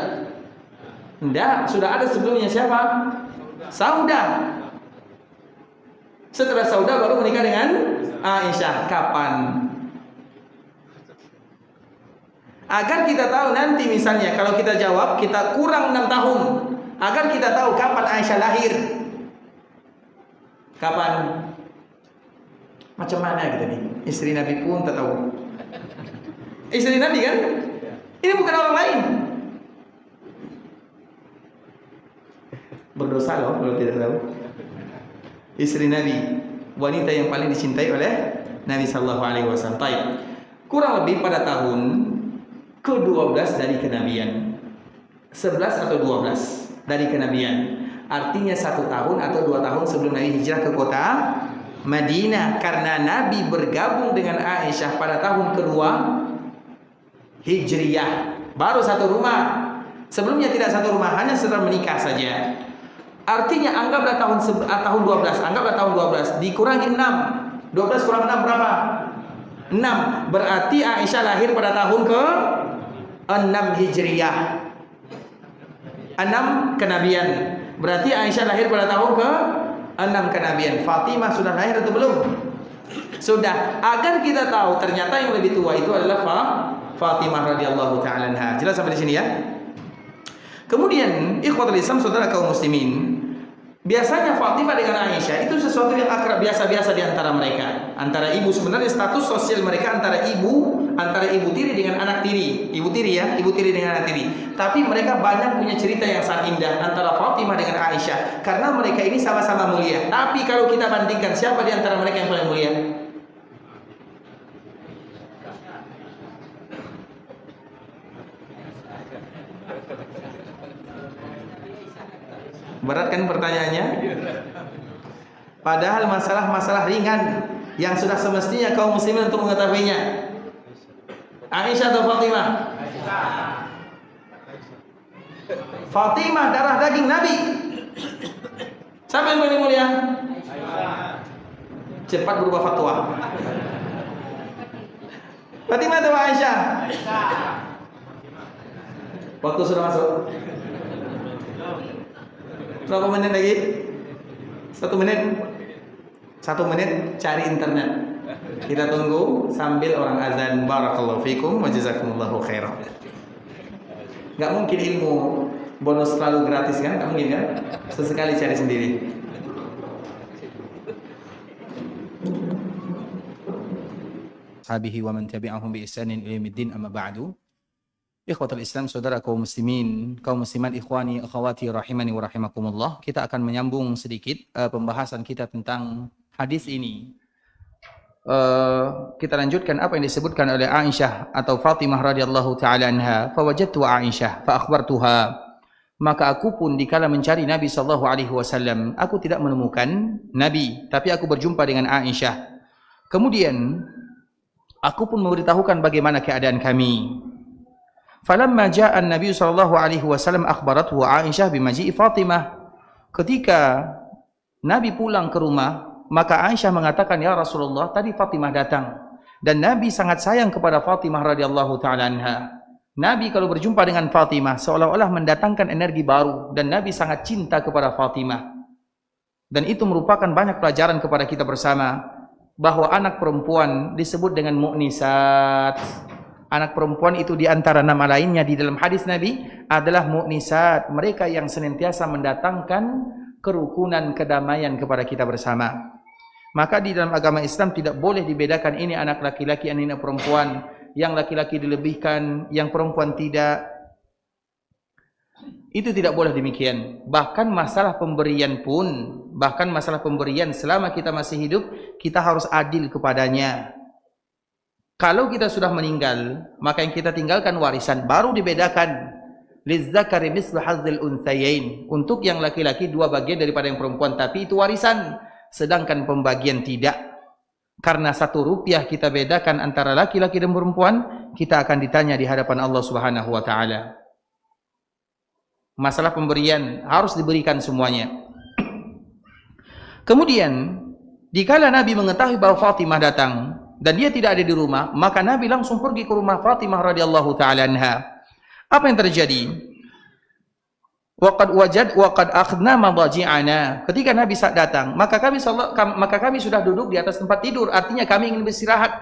Tidak, sudah ada sebelumnya. Siapa? Saudah. Setelah Saudah baru menikah dengan Aisyah. Kapan? Agar kita tahu nanti misalnya kalau kita jawab kita kurang 6 tahun. Agar kita tahu kapan Aisyah lahir. Kapan? Macam mana kita nih? Istri Nabi pun tak tahu. Istri Nabi kan? Ini bukan orang lain. Berdosa loh kalau tidak tahu. Istri Nabi, wanita yang paling dicintai oleh Nabi sallallahu alaihi wasallam. Kurang lebih pada tahun ke-12 dari kenabian. 11 atau 12 dari kenabian. Artinya 1 tahun atau 2 tahun sebelum Nabi hijrah ke kota Madinah. Karena Nabi bergabung dengan Aisyah pada tahun kedua Hijriyah. Baru satu rumah. Sebelumnya tidak satu rumah, hanya setelah menikah saja. Artinya anggaplah tahun 12, anggaplah tahun 12 dikurangi 6. 12 kurang 6 berapa? 6. Berarti Aisyah lahir pada tahun ke-6 Hijriyah. 6 kenabian. Berarti Aisyah lahir pada tahun ke-6 kenabian. Fatimah sudah lahir atau belum? Sudah. Agar kita tahu ternyata yang lebih tua itu adalah Fatimah radhiyallahu taala anha. Jelas sampai di sini ya? Kemudian ikhwatul Islam, saudara kaum muslimin, biasanya Fatimah dengan Aisyah itu sesuatu yang akrab, biasa-biasa di antara mereka. Antara ibu, sebenarnya status sosial mereka antara ibu tiri dengan anak tiri. Ibu tiri ya, ibu tiri dengan anak tiri. Tapi mereka banyak punya cerita yang sangat indah antara Fatimah dengan Aisyah karena mereka ini sama-sama mulia. Tapi kalau kita bandingkan siapa di antara mereka yang paling mulia? Berat kan pertanyaannya? Padahal masalah-masalah ringan yang sudah semestinya kaum muslimin untuk mengetahuinya. Aisyah atau Fatimah? Fatimah darah daging Nabi. Siapa yang paling mulia? Cepat berubah fatwa. Fatimah atau Aisyah? Waktu sudah masuk. Berapa menit lagi? 1 menit. 1 menit cari internet. Kita tunggu sambil orang azan. Barakallahu fikum wa jazakumullahu khairan. Gak mungkin ilmu bonus selalu gratis kan? Gak mungkin kan? Sesekali cari sendiri. Sahabihi wa man tabi'ahum bi ihsanin ila yaumiddin, amma ba'du. Ikhwatul Islam, saudara kaum muslimin, kaum muslimat, ikhwani, akhwati rahimani wa rahimakumullah. Kita akan menyambung sedikit pembahasan kita tentang hadis ini. Kita lanjutkan apa yang disebutkan oleh Aisyah atau Fatimah radhiyallahu taala anha. Fawajadtu Aisyah fa akhbartuha. Maka aku pun dikala mencari Nabi sallallahu alaihi wasallam, aku tidak menemukan Nabi, tapi aku berjumpa dengan Aisyah. Kemudian aku pun memberitahukan bagaimana keadaan kami. Falamma jaa an-nabiy sallallahu alaihi wasallam akhbarathu Aisyah bimaji'i Fatimah. Ketika Nabi pulang ke rumah, maka Aisyah mengatakan, "Ya Rasulullah, tadi Fatimah datang." Dan Nabi sangat sayang kepada Fatimah radhiyallahu taala anha. Nabi kalau berjumpa dengan Fatimah seolah-olah mendatangkan energi baru, dan Nabi sangat cinta kepada Fatimah. Dan itu merupakan banyak pelajaran kepada kita bersama bahwa anak perempuan disebut dengan mu'nisat. Anak perempuan itu di antara nama lainnya di dalam hadis Nabi adalah mu'nisat, mereka yang senantiasa mendatangkan kerukunan, kedamaian kepada kita bersama. Maka di dalam agama Islam tidak boleh dibedakan ini anak laki-laki, ini anak perempuan, yang laki-laki dilebihkan, yang perempuan tidak. Itu tidak boleh demikian. Bahkan masalah pemberian selama kita masih hidup, kita harus adil kepadanya. Kalau kita sudah meninggal, maka yang kita tinggalkan warisan, baru dibedakan. Lizzakari mislu hazzil unthayain. Untuk yang laki-laki 2 bagian daripada yang perempuan, tapi itu warisan. Sedangkan pembagian tidak. Karena 1 rupiah kita bedakan antara laki-laki dan perempuan, kita akan ditanya di hadapan Allah Subhanahu wa taala. Masalah pemberian harus diberikan semuanya. Kemudian, dikala Nabi mengetahui bahwa Fatimah datang dan dia tidak ada di rumah, maka Nabi langsung pergi ke rumah Fatimah radhiyallahu taala anha. Apa yang terjadi? Waqad akhadna madaji'ana. Ketika Nabi datang, maka kami sudah duduk di atas tempat tidur. Artinya kami ingin beristirahat.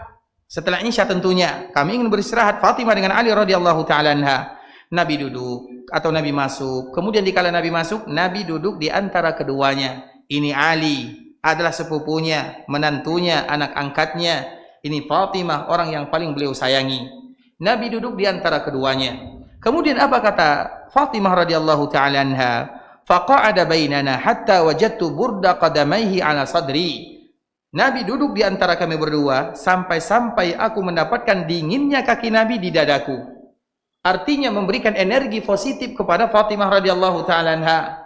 Setelah Isya tentunya, kami ingin beristirahat. Fatimah dengan Ali radhiyallahu taala anha. Nabi duduk atau Nabi masuk. Kemudian dikala Nabi masuk, Nabi duduk di antara keduanya. Ini Ali, adalah sepupunya, menantunya, anak angkatnya. Ini Fatimah, orang yang paling beliau sayangi. Nabi duduk di antara keduanya. Kemudian apa kata Fatimah radhiyallahu ta'ala anha? Faqa'ada bainana hatta wajadtu burda qadamaihi ala sadri. Nabi duduk di antara kami berdua sampai-sampai aku mendapatkan dinginnya kaki Nabi di dadaku. Artinya memberikan energi positif kepada Fatimah radhiyallahu ta'ala anha.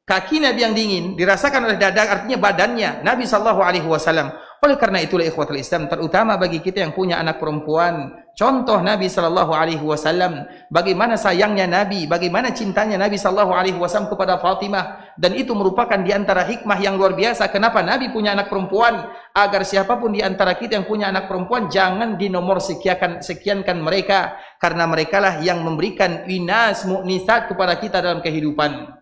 Kaki Nabi yang dingin dirasakan oleh dada, artinya badannya Nabi sallallahu alaihi wasallam. Oleh karena itulah ikhwatul Islam, terutama bagi kita yang punya anak perempuan, contoh Nabi sallallahu alaihi wasallam, bagaimana sayangnya Nabi, bagaimana cintanya Nabi sallallahu alaihi wasallam kepada Fatimah, dan itu merupakan di antara hikmah yang luar biasa kenapa Nabi punya anak perempuan, agar siapapun di antara kita yang punya anak perempuan jangan dinomor sekiankan mereka, karena merekalah yang memberikan inas mu'nisat kepada kita dalam kehidupan.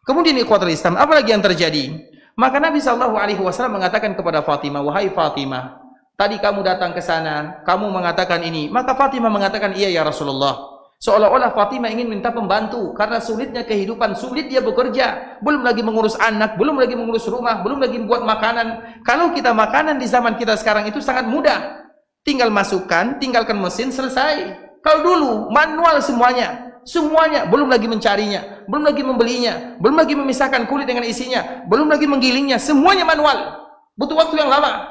Kemudian ikhwatul Islam, apa lagi yang terjadi? Maka Nabi SAW mengatakan kepada Fatimah, wahai Fatimah, tadi kamu datang ke sana, kamu mengatakan ini. Maka Fatimah mengatakan, iya ya Rasulullah. Seolah-olah Fatimah ingin minta pembantu, karena sulitnya kehidupan, sulit dia bekerja, belum lagi mengurus anak, belum lagi mengurus rumah, belum lagi membuat makanan. Kalau kita makanan di zaman kita sekarang itu sangat mudah. Tinggal masukkan, tinggalkan mesin, selesai. Kalau dulu, manual semuanya. Semuanya, belum lagi mencarinya, belum lagi membelinya, belum lagi memisahkan kulit dengan isinya, belum lagi menggilingnya, semuanya manual. Butuh waktu yang lama.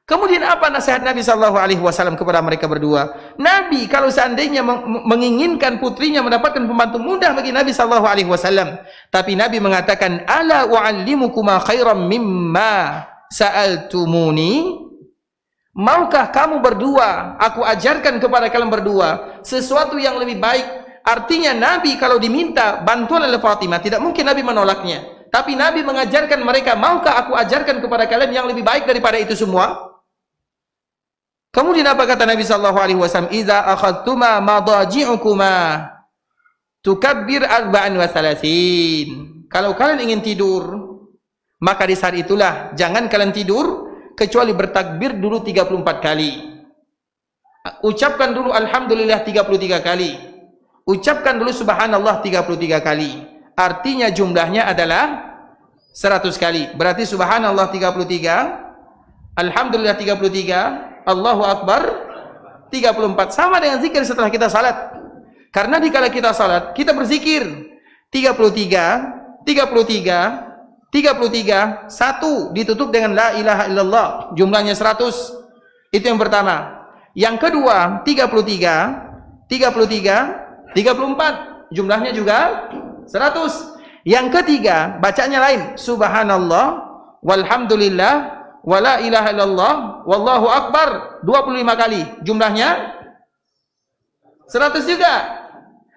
Kemudian apa nasihat Nabi SAW kepada mereka berdua? Nabi kalau seandainya menginginkan putrinya mendapatkan pembantu, mudah bagi Nabi SAW. Tapi Nabi mengatakan, ala u'allimukuma khairam mimma sa'altumuni. Maukah kamu berdua, aku ajarkan kepada kalian berdua sesuatu yang lebih baik. Artinya Nabi kalau diminta bantuan oleh Fatimah, tidak mungkin Nabi menolaknya. Tapi Nabi mengajarkan mereka, maukah aku ajarkan kepada kalian yang lebih baik daripada itu semua? Kemudian apa kata Nabi SAW? Iza akhadtuma madaji'ukuma tukabbir arba'an wa salasin. Kalau kalian ingin tidur, maka di saat itulah jangan kalian tidur kecuali bertakbir dulu 34 kali. Ucapkan dulu Alhamdulillah 33 kali. Ucapkan dulu Subhanallah 33 kali. Artinya jumlahnya adalah 100 kali. Berarti Subhanallah 33, Alhamdulillah 33, Allahu Akbar 34. Sama dengan zikir setelah kita salat. Karena dikala kita salat, kita berzikir 33, 33, 33, 1 ditutup dengan la ilaha illallah. Jumlahnya 100. Itu yang pertama. Yang kedua, 33, 33, 34, jumlahnya juga 100. Yang ketiga, bacanya lain, subhanallah walhamdulillah wala ilaha illallah wallahu akbar 25 kali, jumlahnya 100 juga.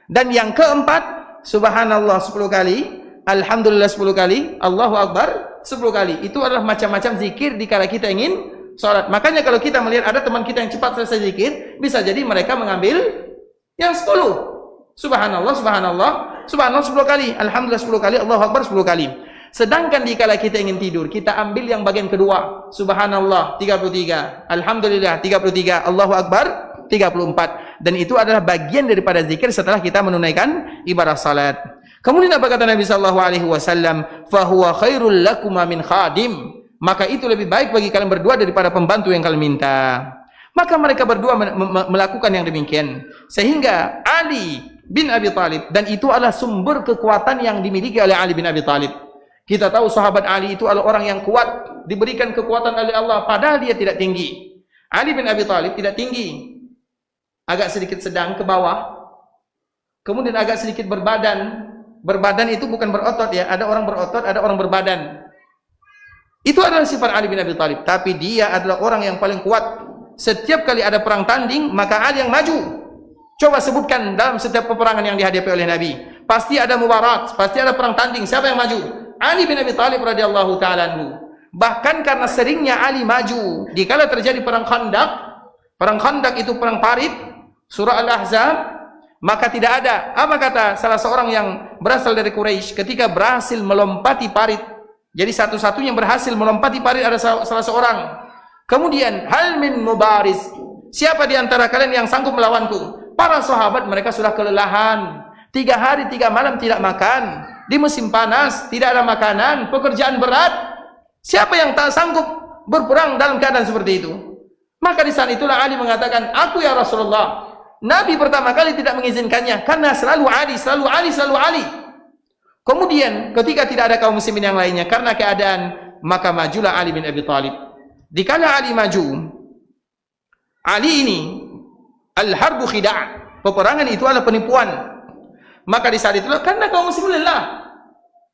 Dan yang keempat, subhanallah 10 kali, alhamdulillah 10 kali, Allahu akbar 10 kali. Itu adalah macam-macam zikir dikala kita ingin sholat. Makanya kalau kita melihat ada teman kita yang cepat selesai zikir, bisa jadi mereka mengambil yang 10. Subhanallah, subhanallah, subhanallah 10 kali, alhamdulillah 10 kali, Allahu akbar 10 kali. Sedangkan dikala kita ingin tidur, kita ambil yang bagian kedua, subhanallah 33, alhamdulillah 33, Allahu akbar 34. Dan itu adalah bagian daripada zikir setelah kita menunaikan ibadah salat. Kemudian apa kata Nabi sallallahu alaihi wasallam? Fa huwa khairul lakuma min khadim. Maka itu lebih baik bagi kalian berdua daripada pembantu yang kalian minta. Maka mereka berdua melakukan yang demikian. Sehingga Ali bin Abi Thalib, dan itu adalah sumber kekuatan yang dimiliki oleh Ali bin Abi Thalib. Kita tahu sahabat Ali itu adalah orang yang kuat, diberikan kekuatan oleh Allah, padahal dia tidak tinggi. Ali bin Abi Thalib tidak tinggi, agak sedikit sedang ke bawah, kemudian agak sedikit berbadan. Berbadan itu bukan berotot ya, ada orang berotot, ada orang berbadan. Itu adalah sifat Ali bin Abi Thalib. Tapi dia adalah orang yang paling kuat. Setiap kali ada perang tanding, maka Ali yang maju. Coba sebutkan dalam setiap peperangan yang dihadapi oleh Nabi, pasti ada mubarat, pasti ada perang tanding. Siapa yang maju? Ali bin Abi Thalib radhiyallahu ta'ala anhu. Bahkan karena seringnya Ali maju, dikala terjadi perang Khandaq itu perang parit, surah Al-Ahzab, maka tidak ada. Apa kata salah seorang yang berasal dari Quraisy ketika berhasil melompati parit? Jadi satu-satunya yang berhasil melompati parit ada salah seorang. Kemudian, hal min mubaris, siapa di antara kalian yang sanggup melawanku? Para sahabat mereka sudah kelelahan, 3 hari 3 malam tidak makan, di musim panas tidak ada makanan, pekerjaan berat. Siapa yang tak sanggup berperang dalam keadaan seperti itu? Maka di saat itulah Ali mengatakan, aku ya Rasulullah. Nabi pertama kali tidak mengizinkannya karena selalu Ali, selalu Ali, selalu Ali. Kemudian ketika tidak ada kaum muslimin yang lainnya karena keadaan, maka majulah Ali bin Abi Thalib. Dikala Ali maju, Ali ini al-harbu khida', peperangan itu adalah penipuan. Maka di saat itulah karena kaum muslimin lelah.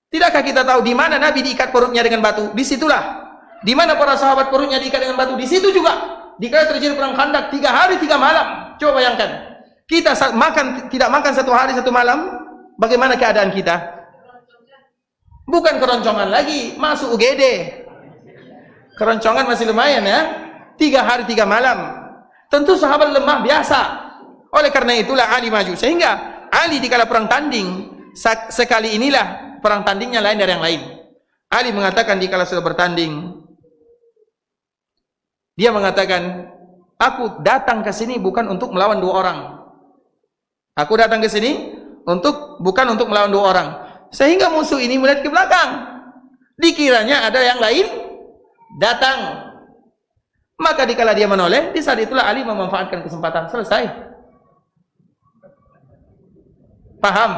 Tidakkah kita tahu di mana Nabi diikat perutnya dengan batu? Disitulah. Di mana para sahabat perutnya diikat dengan batu? Di situ juga. Dikala terjadi perang Khandaq 3 hari 3 malam. Coba bayangkan. Kita tidak makan 1 hari 1 malam, bagaimana keadaan kita? Bukan keroncongan lagi, masuk UGD. Keroncongan masih lumayan ya. 3 hari 3 malam. Tentu sahabat lemah biasa. Oleh karena itulah Ali maju. Sehingga Ali dikala perang tanding, sekali inilah perang tandingnya lain dari yang lain. Ali mengatakan dikala sudah bertanding, dia mengatakan, aku datang ke sini bukan untuk melawan 2 orang. Aku datang ke sini bukan untuk melawan 2 orang. Sehingga musuh ini melihat ke belakang. Dikiranya ada yang lain datang. Maka dikala dia menoleh, di saat itulah Ali memanfaatkan kesempatan. Selesai. Paham?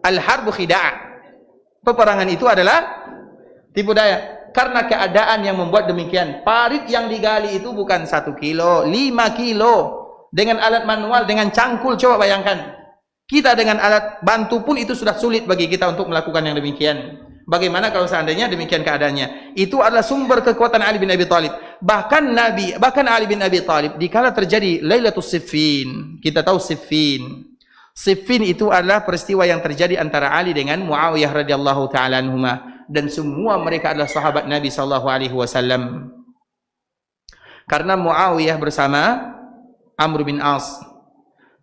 Al-harbu khida'ah. Peperangan itu adalah tipu daya. Karena keadaan yang membuat demikian. Parit yang digali itu bukan 1 kilo, 5 kilo. Dengan alat manual, dengan cangkul, coba bayangkan. Kita dengan alat bantu pun itu sudah sulit bagi kita untuk melakukan yang demikian. Bagaimana kalau seandainya demikian keadaannya? Itu adalah sumber kekuatan Ali bin Abi Thalib. Bahkan Ali bin Abi Thalib, dikala terjadi Lailatul Siffin. Kita tahu Siffin. Siffin itu adalah peristiwa yang terjadi antara Ali dengan Muawiyah radhiyallahu taala anhuma. Dan semua mereka adalah sahabat Nabi sallallahu alaihi wasallam. Karena Muawiyah bersama Amr bin As,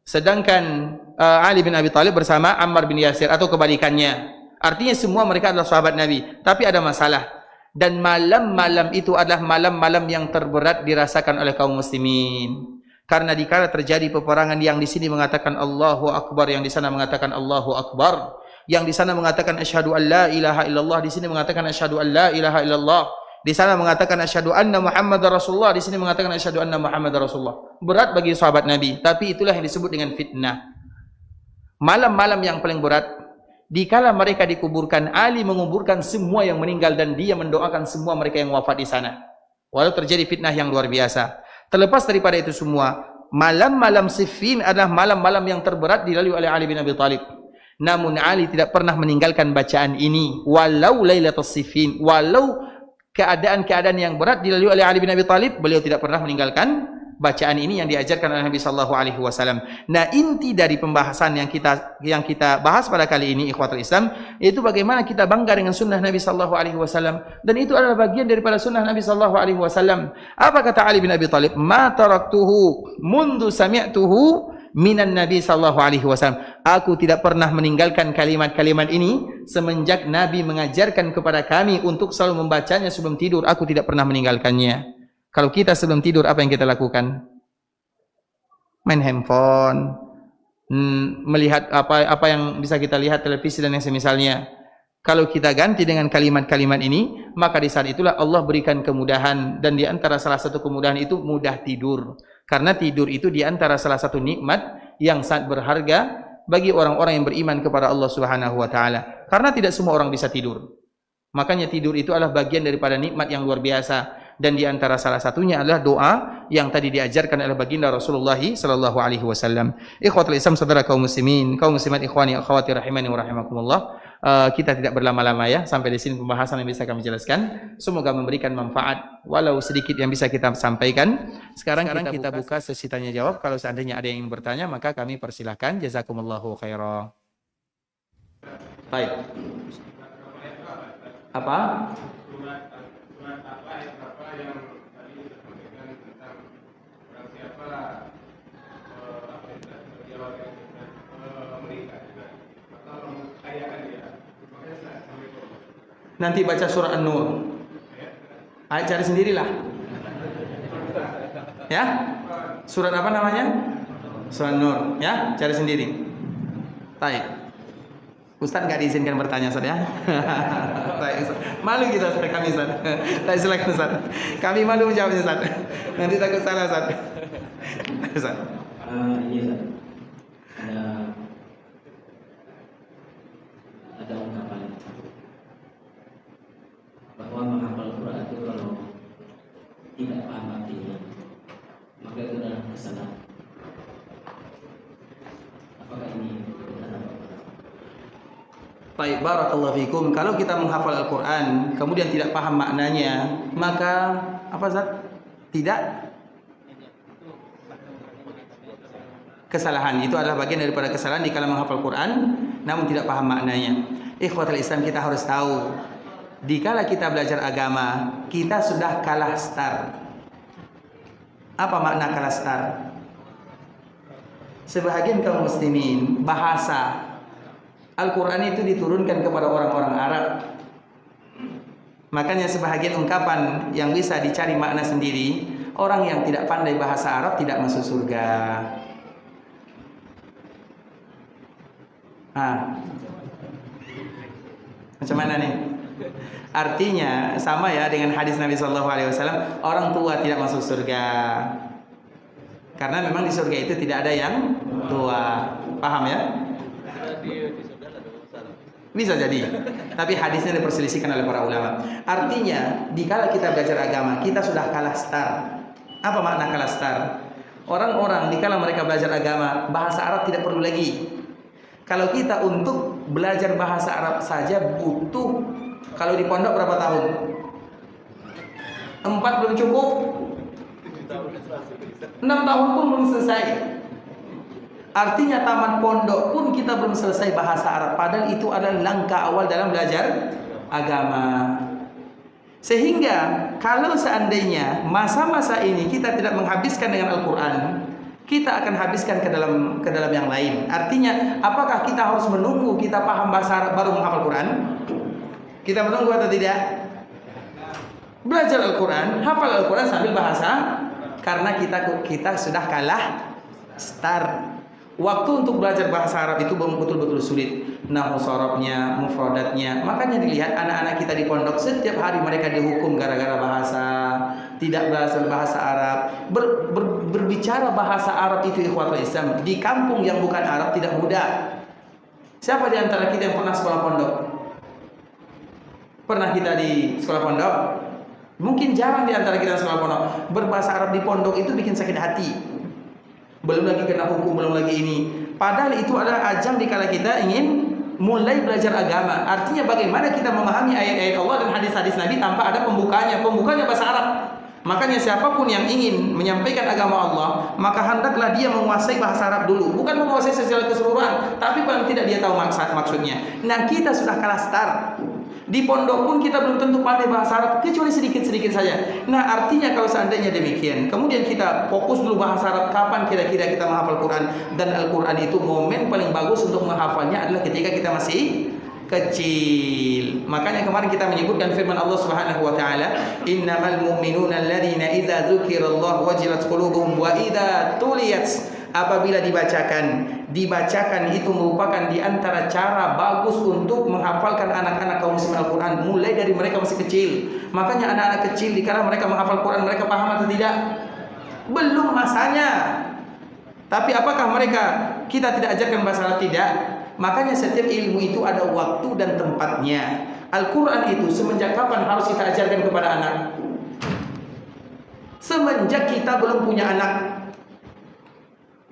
sedangkan Ali bin Abi Thalib bersama Ammar bin Yasir, atau kebalikannya. Artinya semua mereka adalah sahabat Nabi. Tapi ada masalah. Dan malam-malam itu adalah malam-malam yang terberat dirasakan oleh kaum muslimin. Karena dikala terjadi peperangan yang di sini mengatakan Allahu Akbar, yang di sana mengatakan Allahu Akbar. Yang di sana mengatakan asyhadu an la ilaha illallah, di sini mengatakan asyhadu an la ilaha illallah. Di sana mengatakan asyhadu anna Muhammadar Rasulullah, di sini mengatakan asyhadu anna Muhammadar Rasulullah. Berat bagi sahabat Nabi, tapi itulah yang disebut dengan fitnah. Malam-malam yang paling berat. Dikala mereka dikuburkan, Ali menguburkan semua yang meninggal dan dia mendoakan semua mereka yang wafat di sana. Walau terjadi fitnah yang luar biasa. Terlepas daripada itu semua, malam-malam Siffin adalah malam-malam yang terberat dilalui oleh Ali bin Abi Thalib. Namun Ali tidak pernah meninggalkan bacaan ini, walau Lailatul Siffin, walau keadaan-keadaan yang berat dilalui oleh Ali bin Abi Thalib, beliau tidak pernah meninggalkan bacaan ini yang diajarkan oleh Nabi sallallahu alaihi wasallam. Nah, inti dari pembahasan yang kita bahas pada kali ini, ikhwatul Islam, yaitu bagaimana kita bangga dengan sunnah Nabi sallallahu alaihi wasallam, dan itu adalah bagian daripada sunnah Nabi sallallahu alaihi wasallam. Apa kata Ali bin Abi Thalib? Ma taraktuhu mundu sami'tuhu minan Nabi sallallahu alaihi wasallam. Aku tidak pernah meninggalkan kalimat-kalimat ini semenjak Nabi mengajarkan kepada kami untuk selalu membacanya sebelum tidur. Aku tidak pernah meninggalkannya. Kalau kita sebelum tidur, apa yang kita lakukan? Main handphone, melihat apa yang bisa kita lihat, televisi dan yang semisalnya. Kalau kita ganti dengan kalimat-kalimat ini, maka di saat itulah Allah berikan kemudahan, dan di antara salah satu kemudahan itu mudah tidur. Karena tidur itu di antara salah satu nikmat yang sangat berharga bagi orang-orang yang beriman kepada Allah Subhanahu wa taala. Karena tidak semua orang bisa tidur. Makanya tidur itu adalah bagian daripada nikmat yang luar biasa, dan di antara salah satunya adalah doa yang tadi diajarkan oleh baginda Rasulullah sallallahu alaihi wasallam. Ikhwatul Islam, saudara kaum muslimin, kaum muslimat, ikhwani akhwati rahimani wa rahimakumullah. Kita tidak berlama-lama ya, sampai di sini pembahasan yang bisa kami jelaskan. Semoga memberikan manfaat walau sedikit yang bisa kita sampaikan. Sekarang kita buka sesi tanya jawab. Kalau seandainya ada yang ingin bertanya, maka kami persilahkan. Jazakumullahu khairan. Baik. Apa? Nanti baca surah An-Nur. Ayo cari sendirilah. Ya? Surat apa namanya? Surah An-Nur, ya? Cari sendiri. Baik. Ustaz nggak diizinkan bertanya Ustaz ya. Malu kita Ustaz, kami Ustaz. Tak silakan Ustaz. Kami malu menjawabnya Ustaz. Nanti takut salah Ustaz. Ustaz. Ini Ustaz. Ada ungkapan bahwa menghafal Quran itu kalau tidak paham artinya maka itu adalah kesalahan. Apakah ini benar atau tidak? Baik, barakallahu fikum. Kalau kita menghafal Al-Quran kemudian tidak paham maknanya, maka apa Ustaz? Tidak kesalahan. Itu adalah bagian daripada kesalahan di kala menghafal Quran namun tidak paham maknanya. Ikhwatul Islam, kita harus tahu di kala kita belajar agama, kita sudah kalah start. Apa makna kalah start? Sebahagian kaum muslimin bahasa Al-Quran itu diturunkan kepada orang-orang Arab. Makanya sebahagian ungkapan yang bisa dicari makna sendiri, orang yang tidak pandai bahasa Arab tidak masuk surga. Macam mana nih? Artinya sama ya dengan hadis Nabi SAW, orang tua tidak masuk surga. Karena memang di surga itu tidak ada yang tua. Paham ya? Bisa jadi. Tapi hadisnya diperselisihkan oleh para ulama. Artinya, dikala kita belajar agama, kita sudah kalah start. Apa makna kalah start? Orang-orang dikala mereka belajar agama, bahasa Arab tidak perlu lagi. Kalau kita untuk belajar bahasa Arab saja butuh, kalau di pondok berapa tahun? 4 belum cukup? 6 tahun pun belum selesai. Artinya tamat pondok pun kita belum selesai bahasa Arab. Padahal itu adalah langkah awal dalam belajar agama. Sehingga kalau seandainya masa-masa ini kita tidak menghabiskan dengan Al-Quran, kita akan habiskan ke dalam yang lain. Artinya, apakah kita harus menunggu kita paham bahasa Arab baru menghafal Quran? Kita menunggu atau tidak? Belajar Al-Quran, hafal Al-Quran sambil bahasa, karena kita sudah kalah start. Waktu untuk belajar bahasa Arab itu betul-betul sulit. Nahwu sorobnya, mufradatnya. Makanya dilihat anak-anak kita di pondok setiap hari mereka dihukum gara-gara bahasa, tidak belajar bahasa Arab. Berbicara bahasa Arab itu ikhwatul Islam di kampung yang bukan Arab tidak mudah. Siapa di antara kita yang pernah sekolah pondok? Pernah kita di sekolah pondok? Mungkin jarang di antara kita sekolah pondok. Berbahasa Arab di pondok itu bikin sakit hati. Belum lagi kena hukum, belum lagi ini. Padahal itu adalah ajang dikala kita ingin mulai belajar agama. Artinya bagaimana kita memahami ayat-ayat Allah dan hadis-hadis Nabi tanpa ada pembukanya. Pembukanya bahasa Arab. Makanya siapapun yang ingin menyampaikan agama Allah, maka hendaklah dia menguasai bahasa Arab dulu. Bukan menguasai secara keseluruhan, tapi paling tidak dia tahu maksudnya. Nah, kita sudah kalah start. Di pondok pun kita belum tentu pandai bahasa Arab, kecuali sedikit-sedikit saja. Nah, artinya kalau seandainya demikian, kemudian kita fokus dulu bahasa Arab, kapan kira-kira kita menghafal Quran? Dan Al-Quran itu momen paling bagus untuk menghafalnya adalah ketika kita masih kecil. Makanya kemarin kita menyebutkan firman Allah Subhanahu wa taala, "Innamal mu'minuna alladziina idza dzukirallahu wajilat qulubuhum wa idza tuliyat." Apabila dibacakan itu merupakan di antara cara bagus untuk menghafalkan anak-anak kaum muslimin Al-Quran mulai dari mereka masih kecil. Makanya anak-anak kecil dikala mereka menghafal Quran, mereka paham atau tidak? Belum masanya. Tapi apakah kita tidak ajarkan bahasa Arab? Tidak. Makanya setiap ilmu itu ada waktu dan tempatnya. Al-Quran itu semenjak kapan harus kita ajarkan kepada anak? Semenjak kita belum punya anak.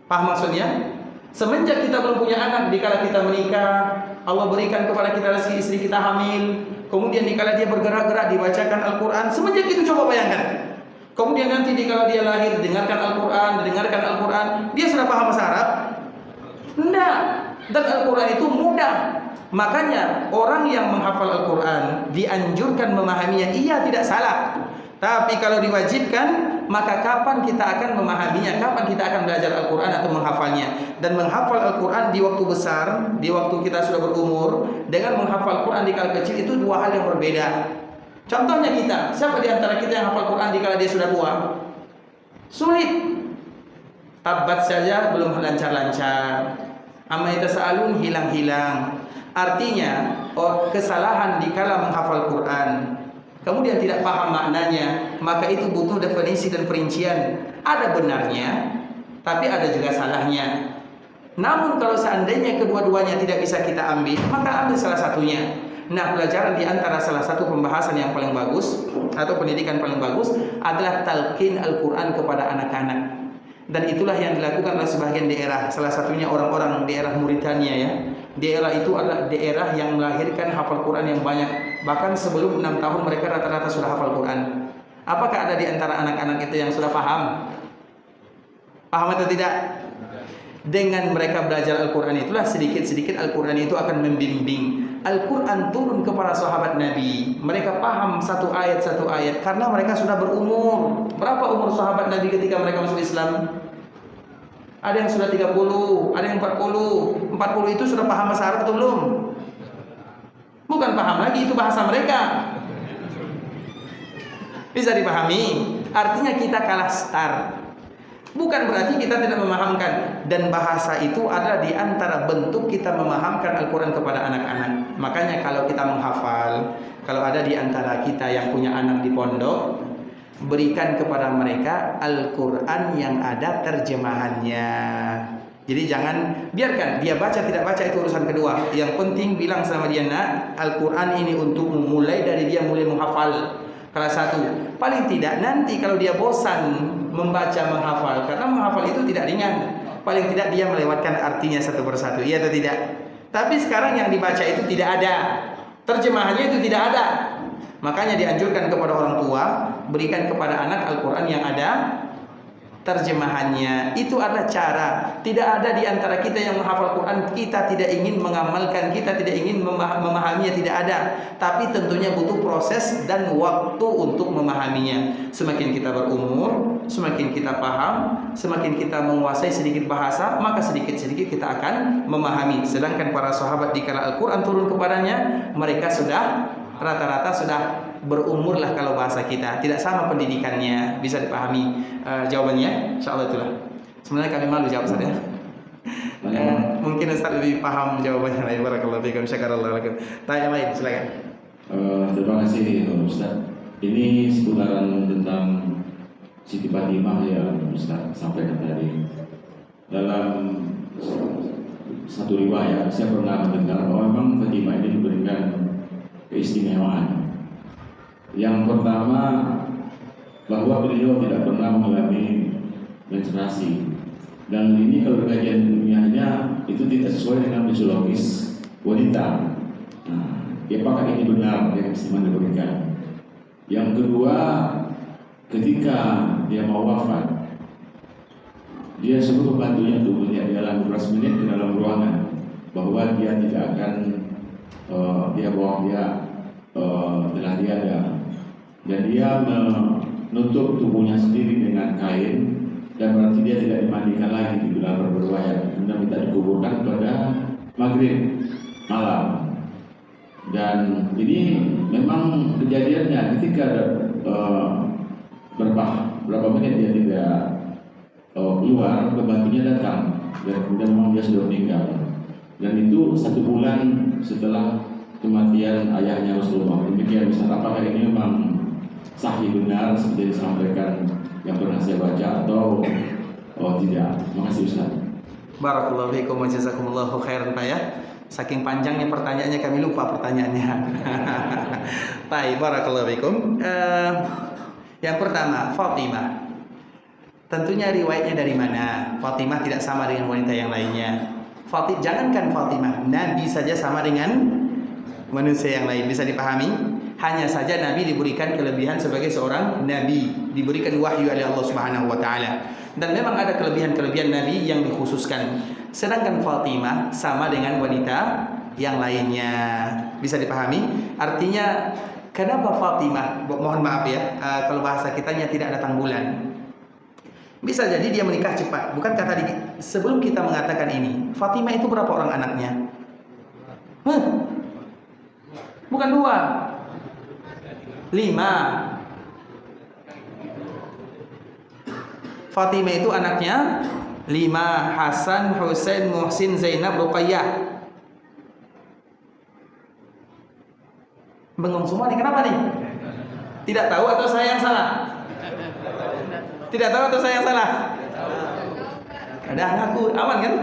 Paham maksudnya? Semenjak kita belum punya anak, dikala kita menikah, Allah berikan kepada kita rezeki, istri kita hamil, kemudian dikala dia bergerak-gerak dibacakan Al-Quran. Semenjak itu coba bayangkan. Kemudian nanti dikala dia lahir, dengarkan Al-Quran, dia sudah paham bahasa Arab? Tidak. Dan Al-Quran itu mudah. Makanya orang yang menghafal Al-Quran dianjurkan memahaminya, iya tidak salah. Tapi kalau diwajibkan, maka kapan kita akan memahaminya? Kapan kita akan belajar Al-Quran atau menghafalnya? Dan menghafal Al-Quran di waktu besar, di waktu kita sudah berumur, dengan menghafal Quran di kala kecil itu dua hal yang berbeda. Contohnya kita, siapa di antara kita yang hafal Quran di kala dia sudah tua? Sulit. Tabat saja belum lancar-lancar. Amma yatasaalun hilang-hilang. Artinya, kesalahan dikala menghafal Quran, kemudian tidak paham maknanya, maka itu butuh definisi dan perincian. Ada benarnya, tapi ada juga salahnya. Namun kalau seandainya kedua-duanya tidak bisa kita ambil, maka ambil salah satunya. Nah, pelajaran di antara salah satu pembahasan yang paling bagus atau pendidikan paling bagus adalah talqin Al-Quran kepada anak-anak. Dan itulah yang dilakukan oleh sebagian daerah. Salah satunya orang-orang daerah Mauritania ya. Daerah itu adalah daerah yang melahirkan hafal Quran yang banyak. Bahkan sebelum 6 tahun mereka rata-rata sudah hafal Quran. Apakah ada di antara anak-anak itu yang sudah paham? Paham atau tidak? Dengan mereka belajar Al-Quran itulah sedikit-sedikit Al-Quran itu akan membimbing. Al-Quran turun kepada sahabat Nabi. Mereka paham satu ayat karena mereka sudah berumur. Berapa umur sahabat Nabi ketika mereka masuk Islam? Ada yang sudah 30, ada yang 40. 40 itu sudah paham bahasa Arab atau belum? Bukan paham lagi, itu bahasa mereka. Bisa dipahami? Artinya kita kalah start. Bukan berarti kita tidak memahamkan. Dan bahasa itu adalah di antara bentuk kita memahamkan Al-Quran kepada anak-anak. Makanya kalau kita menghafal, kalau ada di antara kita yang punya anak di pondok, berikan kepada mereka Al-Quran yang ada terjemahannya. Jadi jangan biarkan dia baca tidak baca, itu urusan kedua. Yang penting bilang sama dia, nak, Al-Quran ini untukmu, mulai dari dia mulai menghafal kelas 1. Paling tidak nanti kalau dia bosan membaca menghafal, karena menghafal itu tidak ringan, paling tidak dia melewatkan artinya satu persatu, iya atau tidak? Tapi sekarang yang dibaca itu tidak ada, terjemahannya itu tidak ada. Makanya dianjurkan kepada orang tua, berikan kepada anak Al-Quran yang ada terjemahannya. Itu adalah cara. Tidak ada di antara kita yang menghafal Quran kita tidak ingin mengamalkan, kita tidak ingin memahaminya, tidak ada. Tapi tentunya butuh proses dan waktu untuk memahaminya. Semakin kita berumur, semakin kita paham, semakin kita menguasai sedikit bahasa, maka sedikit-sedikit kita akan memahami. Sedangkan para sahabat dikala Al-Quran turun kepadanya, mereka sudah rata-rata sudah berumur lah kalau bahasa kita, tidak sama pendidikannya. Bisa dipahami jawabannya? Insyaallah itulah. Sebenarnya kami malu jawab saja. Mungkin Ustaz lebih paham jawabannya lain. Barakallahu fiikum, syakarallahu lakum. Tanya lain, silakan. Terima kasih Ustaz. Ini seputaran tentang Siti Fatimah yang Ustaz sampaikan tadi. Dalam satu riwayat saya pernah mendengar bahwa memang Fatimah ini diberikan keistimewaan. Yang pertama, bahwa beliau tidak pernah mengalami menstruasi, dan ini kalau kajian ilmiahnya itu tidak sesuai dengan fisiologis wanita. Nah, apakah ini benar yang keistimewaan diberikan? Yang kedua, ketika dia mau wafat, dia suruh pembantunya untuk melihat dalam 12 menit di dalam ruangan bahwa dia tidak akan telah tiada, dan dia menutup tubuhnya sendiri dengan kain, dan berarti dia tidak dimandikan lagi di bulan berwayat, kemudian minta dikuburkan pada maghrib malam. Dan ini memang kejadiannya ketika berapa menit dia tidak keluar, pembantunya datang dan kemudian memang dia sudah meninggal. Dan itu 1 bulan setelah kematian ayahnya Rasulullah. Demikian Ustaz, apakah ini memang sahih benar seperti disampaikan yang pernah saya baca atau tidak? Terima kasih Ustaz. Barakallahu fiikum wa jazakumullahu khairan Pak ya. Saking panjangnya pertanyaannya kami lupa pertanyaannya. Baik, barakallahu fiikum. Yang pertama, Fatimah. Tentunya riwayatnya dari mana? Fatimah tidak sama dengan wanita yang lainnya. Jangankan Fatimah, Nabi saja sama dengan manusia yang lain. Bisa dipahami? Hanya saja Nabi diberikan kelebihan sebagai seorang Nabi, diberikan wahyu oleh Allah Subhanahu wa taala. Dan memang ada kelebihan-kelebihan Nabi yang dikhususkan. Sedangkan Fatimah sama dengan wanita yang lainnya. Bisa dipahami? Artinya kenapa Fatimah? Mohon maaf ya, kalau bahasa kitanya tidak datang bulan. Bisa jadi dia menikah cepat. Bukankah tadi sebelum kita mengatakan ini, Fatimah itu berapa orang anaknya? Bukan 2, 5. Fatimah itu anaknya 5. Hasan, Husain, Muhsin, Zainab, Ruqayyah. Bengong semua nih, kenapa nih? Tidak tahu atau saya yang salah? Tidak tahu atau saya yang salah? Ada anakku, aman kan?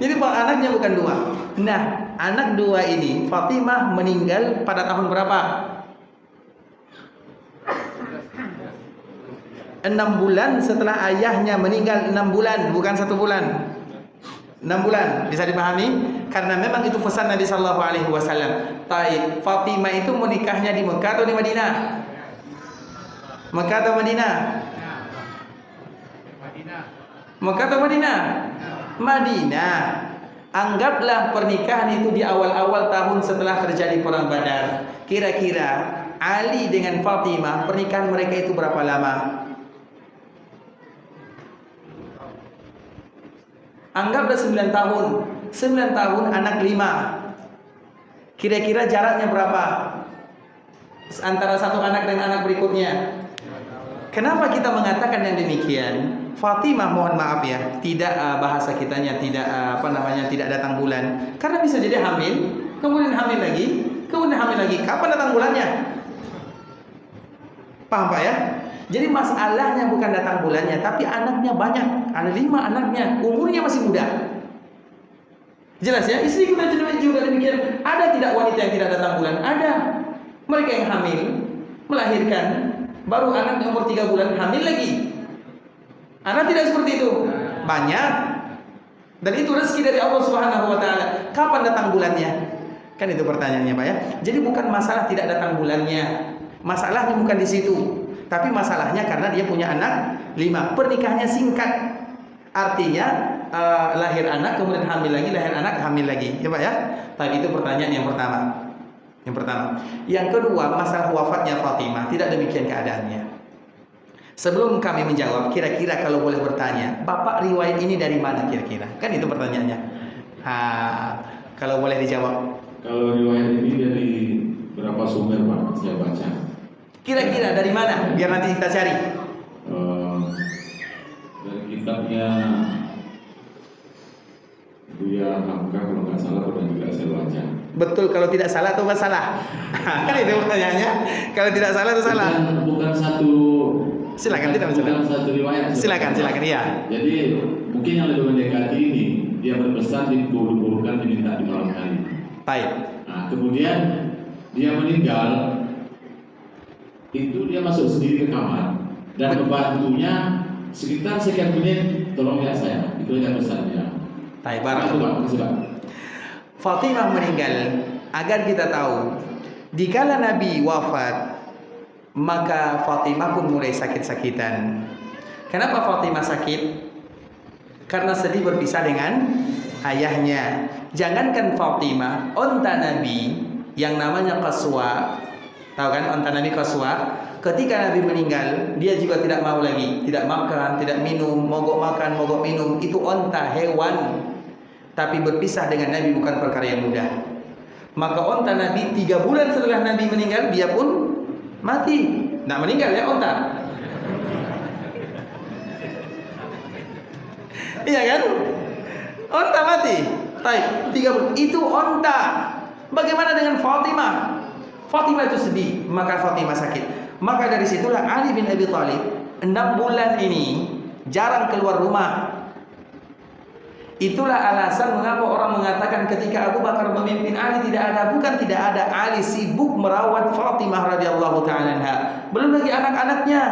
Jadi anaknya bukan 2. Nah, anak 2 ini Fatimah meninggal pada tahun berapa? 6 bulan setelah ayahnya meninggal. 6 bulan, bukan 1 bulan. 6 bulan, bisa dipahami? Karena memang itu pesan Nabi sallallahu alaihi wasallam. Taib, Fatimah itu menikahnya di Mekah atau di Madinah? Mekah atau Madinah? Mekah atau Madinah? Madinah. Anggaplah pernikahan itu di awal-awal tahun setelah terjadi perang Badar. Kira-kira Ali dengan Fatimah, pernikahan mereka itu berapa lama? Anggaplah 9 tahun. 9 tahun anak 5. Kira-kira jaraknya berapa antara satu anak dan anak berikutnya? Kenapa kita mengatakan yang demikian? Fatimah, mohon maaf ya, tidak bahasa kitanya tidak tidak datang bulan. Karena bisa jadi hamil, kemudian hamil lagi, kemudian hamil lagi. Kapan datang bulannya? Paham Pak ya? Jadi masalahnya bukan datang bulannya, tapi anaknya banyak. Ada 5 anaknya, umurnya masih muda. Jelas ya? Istri kita juga demikian. Ada tidak wanita yang tidak datang bulan? Ada. Mereka yang hamil, melahirkan, baru anaknya umur 3 bulan hamil lagi. Anak tidak seperti itu. Banyak. Dan itu rezeki dari Allah Subhanahu wa taala. Kapan datang bulannya? Kan itu pertanyaannya, Pak ya. Jadi bukan masalah tidak datang bulannya. Masalahnya bukan di situ. Tapi masalahnya karena dia punya anak 5. Pernikahannya singkat. Artinya lahir anak kemudian hamil lagi, lahir anak hamil lagi. Ya Pak ya. Tadi itu pertanyaan yang pertama. Yang kedua, masalah wafatnya Fatimah. Tidak demikian keadaannya. Sebelum kami menjawab, kira-kira kalau boleh bertanya, Bapak riwayat ini dari mana kira-kira? Kan itu pertanyaannya. Kalau boleh dijawab. Kalau riwayat ini dari berapa sumber Pak? Saya baca. Kira-kira dari mana? Biar nanti kita cari. Dari kitabnya Buya Hamka kalau nggak salah, pernah juga saya baca. Betul, kalau tidak salah atau nggak salah? Kan itu pertanyaannya. Kalau tidak salah atau salah? Bukan satu. Silakan, tidak bukan masalah. satu riwayat. Silakan ya. Jadi mungkin yang lebih mendekati ini, dia berpesan dikuburkan diminta di malam hari. Baik. Nah, kemudian dia meninggal. Itu dia masuk sendiri ke kamar dan pembantunya sekitar sekian menit tolong lihat saya. Itu aja pesannya. Baik, barakallahu. Fatimah meninggal agar kita tahu dikala Nabi wafat maka Fatimah pun mulai sakit-sakitan. Kenapa Fatimah sakit? Karena sedih berpisah dengan ayahnya. Jangankan Fatimah, onta Nabi yang namanya Qaswa. Tahu kan onta Nabi Qaswa? Ketika Nabi meninggal, dia juga tidak mau lagi, tidak makan, tidak minum, mogok makan, mogok minum. Itu onta hewan. Tapi berpisah dengan Nabi bukan perkara yang mudah. Maka onta Nabi 3 bulan setelah Nabi meninggal, dia pun mati. Nah meninggal ya onta. Iya kan? Onta mati. Baik, 3 bulan. Itu onta. Bagaimana dengan Fatimah? Fatimah itu sedih, maka Fatimah sakit. Maka dari situlah Ali bin Abi Thalib 6 bulan ini jarang keluar rumah. Itulah alasan mengapa orang mengatakan ketika Abu Bakar memimpin Ali tidak ada. Bukan tidak ada, Ali sibuk merawat Fatimah radhiyallahu ta'ala anha. Belum lagi anak-anaknya.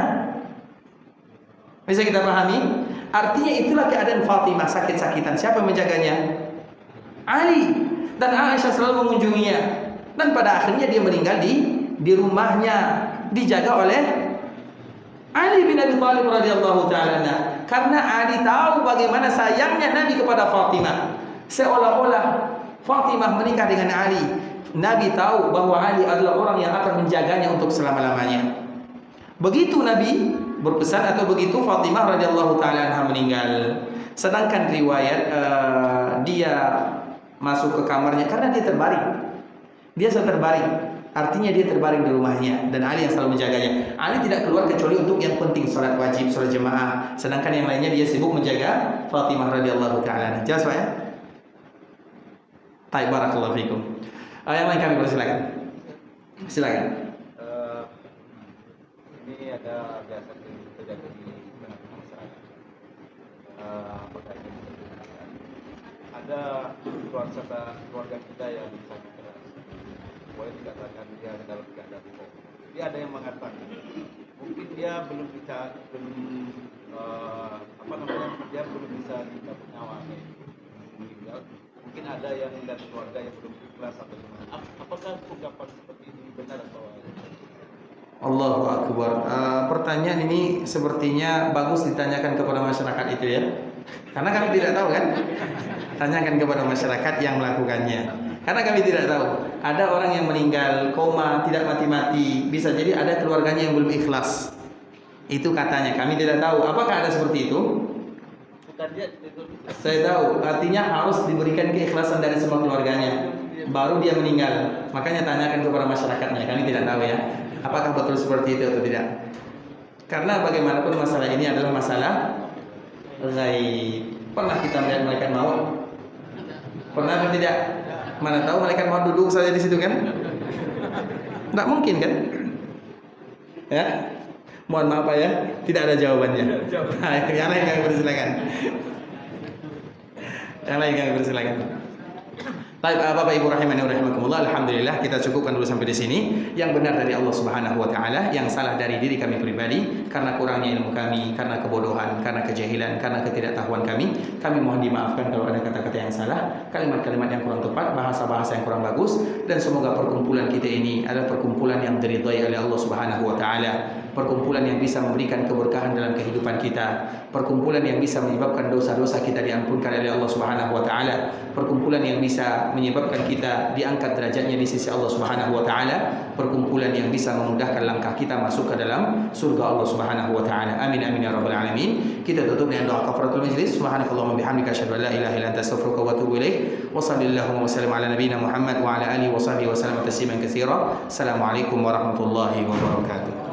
Bisa kita pahami? Artinya itulah keadaan Fatimah, sakit-sakitan. Siapa yang menjaganya? Ali. Dan Aisyah selalu mengunjunginya. Dan pada akhirnya dia meninggal di rumahnya, dijaga oleh Ali bin Abi Thalib radhiyallahu ta'ala anha. Karena Ali tahu bagaimana sayangnya Nabi kepada Fatimah. Seolah-olah Fatimah menikah dengan Ali. Nabi tahu bahwa Ali adalah orang yang akan menjaganya untuk selama-lamanya. Begitu Nabi berpesan atau begitu Fatimah radhiyallahu ta'ala anha meninggal. Sedangkan riwayat dia masuk ke kamarnya karena dia terbaring. Dia terbaring. Artinya dia terbaring di rumahnya dan Ali yang selalu menjaganya. Ali tidak keluar kecuali untuk yang penting, salat wajib, salat jemaah. Sedangkan yang lainnya dia sibuk menjaga Fatimah radhiyallahu taala. Jelas Pak ya? Baik, barakallahu fikum. Yang lain kami persilakan. Silakan. Ini ada biasa terjadi di tengah-tengah masyarakat. Apakah ini diperlukan? Ada keluarga kita yang sangat keras. Boleh dikatakan dia dalam keadaan koma. Dia ada yang mengatakan mungkin dia belum bisa dia belum bisa dicabut nyawanya, meninggal. Mungkin ada yang dari keluarga yang belum ikhlas atau gimana. Apakah ungkapan seperti ini benar atau Allahu Akbar. Pertanyaan ini sepertinya bagus ditanyakan kepada masyarakat itu ya. Karena kami tidak tahu kan. Tanyakan kepada masyarakat yang melakukannya. Karena kami tidak tahu. Ada orang yang meninggal koma, tidak mati-mati. Bisa jadi ada keluarganya yang belum ikhlas. Itu katanya. Kami tidak tahu. Apakah ada seperti itu? bukan dia itu? Saya tahu. Artinya harus diberikan keikhlasan dari semua keluarganya. Baru dia meninggal. Makanya tanyakan kepada masyarakatnya. Kami tidak tahu ya. Apakah betul seperti itu atau tidak? Karena bagaimanapun masalah ini adalah masalah ghaib. Pernah kita melihat malaikat maut? Pernah atau tidak? Mana tahu malaikat maut duduk saja di situ kan? Tidak mungkin kan? Ya, mohon maaf Pak ya, tidak ada jawabannya. Yang lain kami persilakan. Yang lain kami persilakan. Baik, Bapak Ibu rahimani wa rahimakumullah, alhamdulillah kita cukupkan dulu sampai di sini. Yang benar dari Allah Subhanahu wa taala, yang salah dari diri kami pribadi karena kurangnya ilmu kami, karena kebodohan, karena kejahilan, karena ketidaktahuan kami. Kami mohon dimaafkan kalau ada kata-kata yang salah, kalimat-kalimat yang kurang tepat, bahasa-bahasa yang kurang bagus, dan semoga perkumpulan kita ini adalah perkumpulan yang diridhai oleh Allah Subhanahu wa taala. Perkumpulan yang bisa memberikan keberkahan dalam kehidupan kita, perkumpulan yang bisa menyebabkan dosa-dosa kita diampunkan oleh Allah Subhanahu wa taala, perkumpulan yang bisa menyebabkan kita diangkat derajatnya di sisi Allah Subhanahu wa taala, perkumpulan yang bisa memudahkan langkah kita masuk ke dalam surga Allah Subhanahu wa taala. Amin amin ya rabbal alamin. Kita tutup dengan doa kafaratul majlis. Subhanakallahumma bihamdika asyhadu an la ilaha illa anta astaghfiruka wa atubu ilaik. Wa sallallahu wa sallam ala nabiyyina Muhammad wa ala alihi wa sahbihi wa sallam tasliman katsira. Assalamualaikum warahmatullahi wabarakatuh.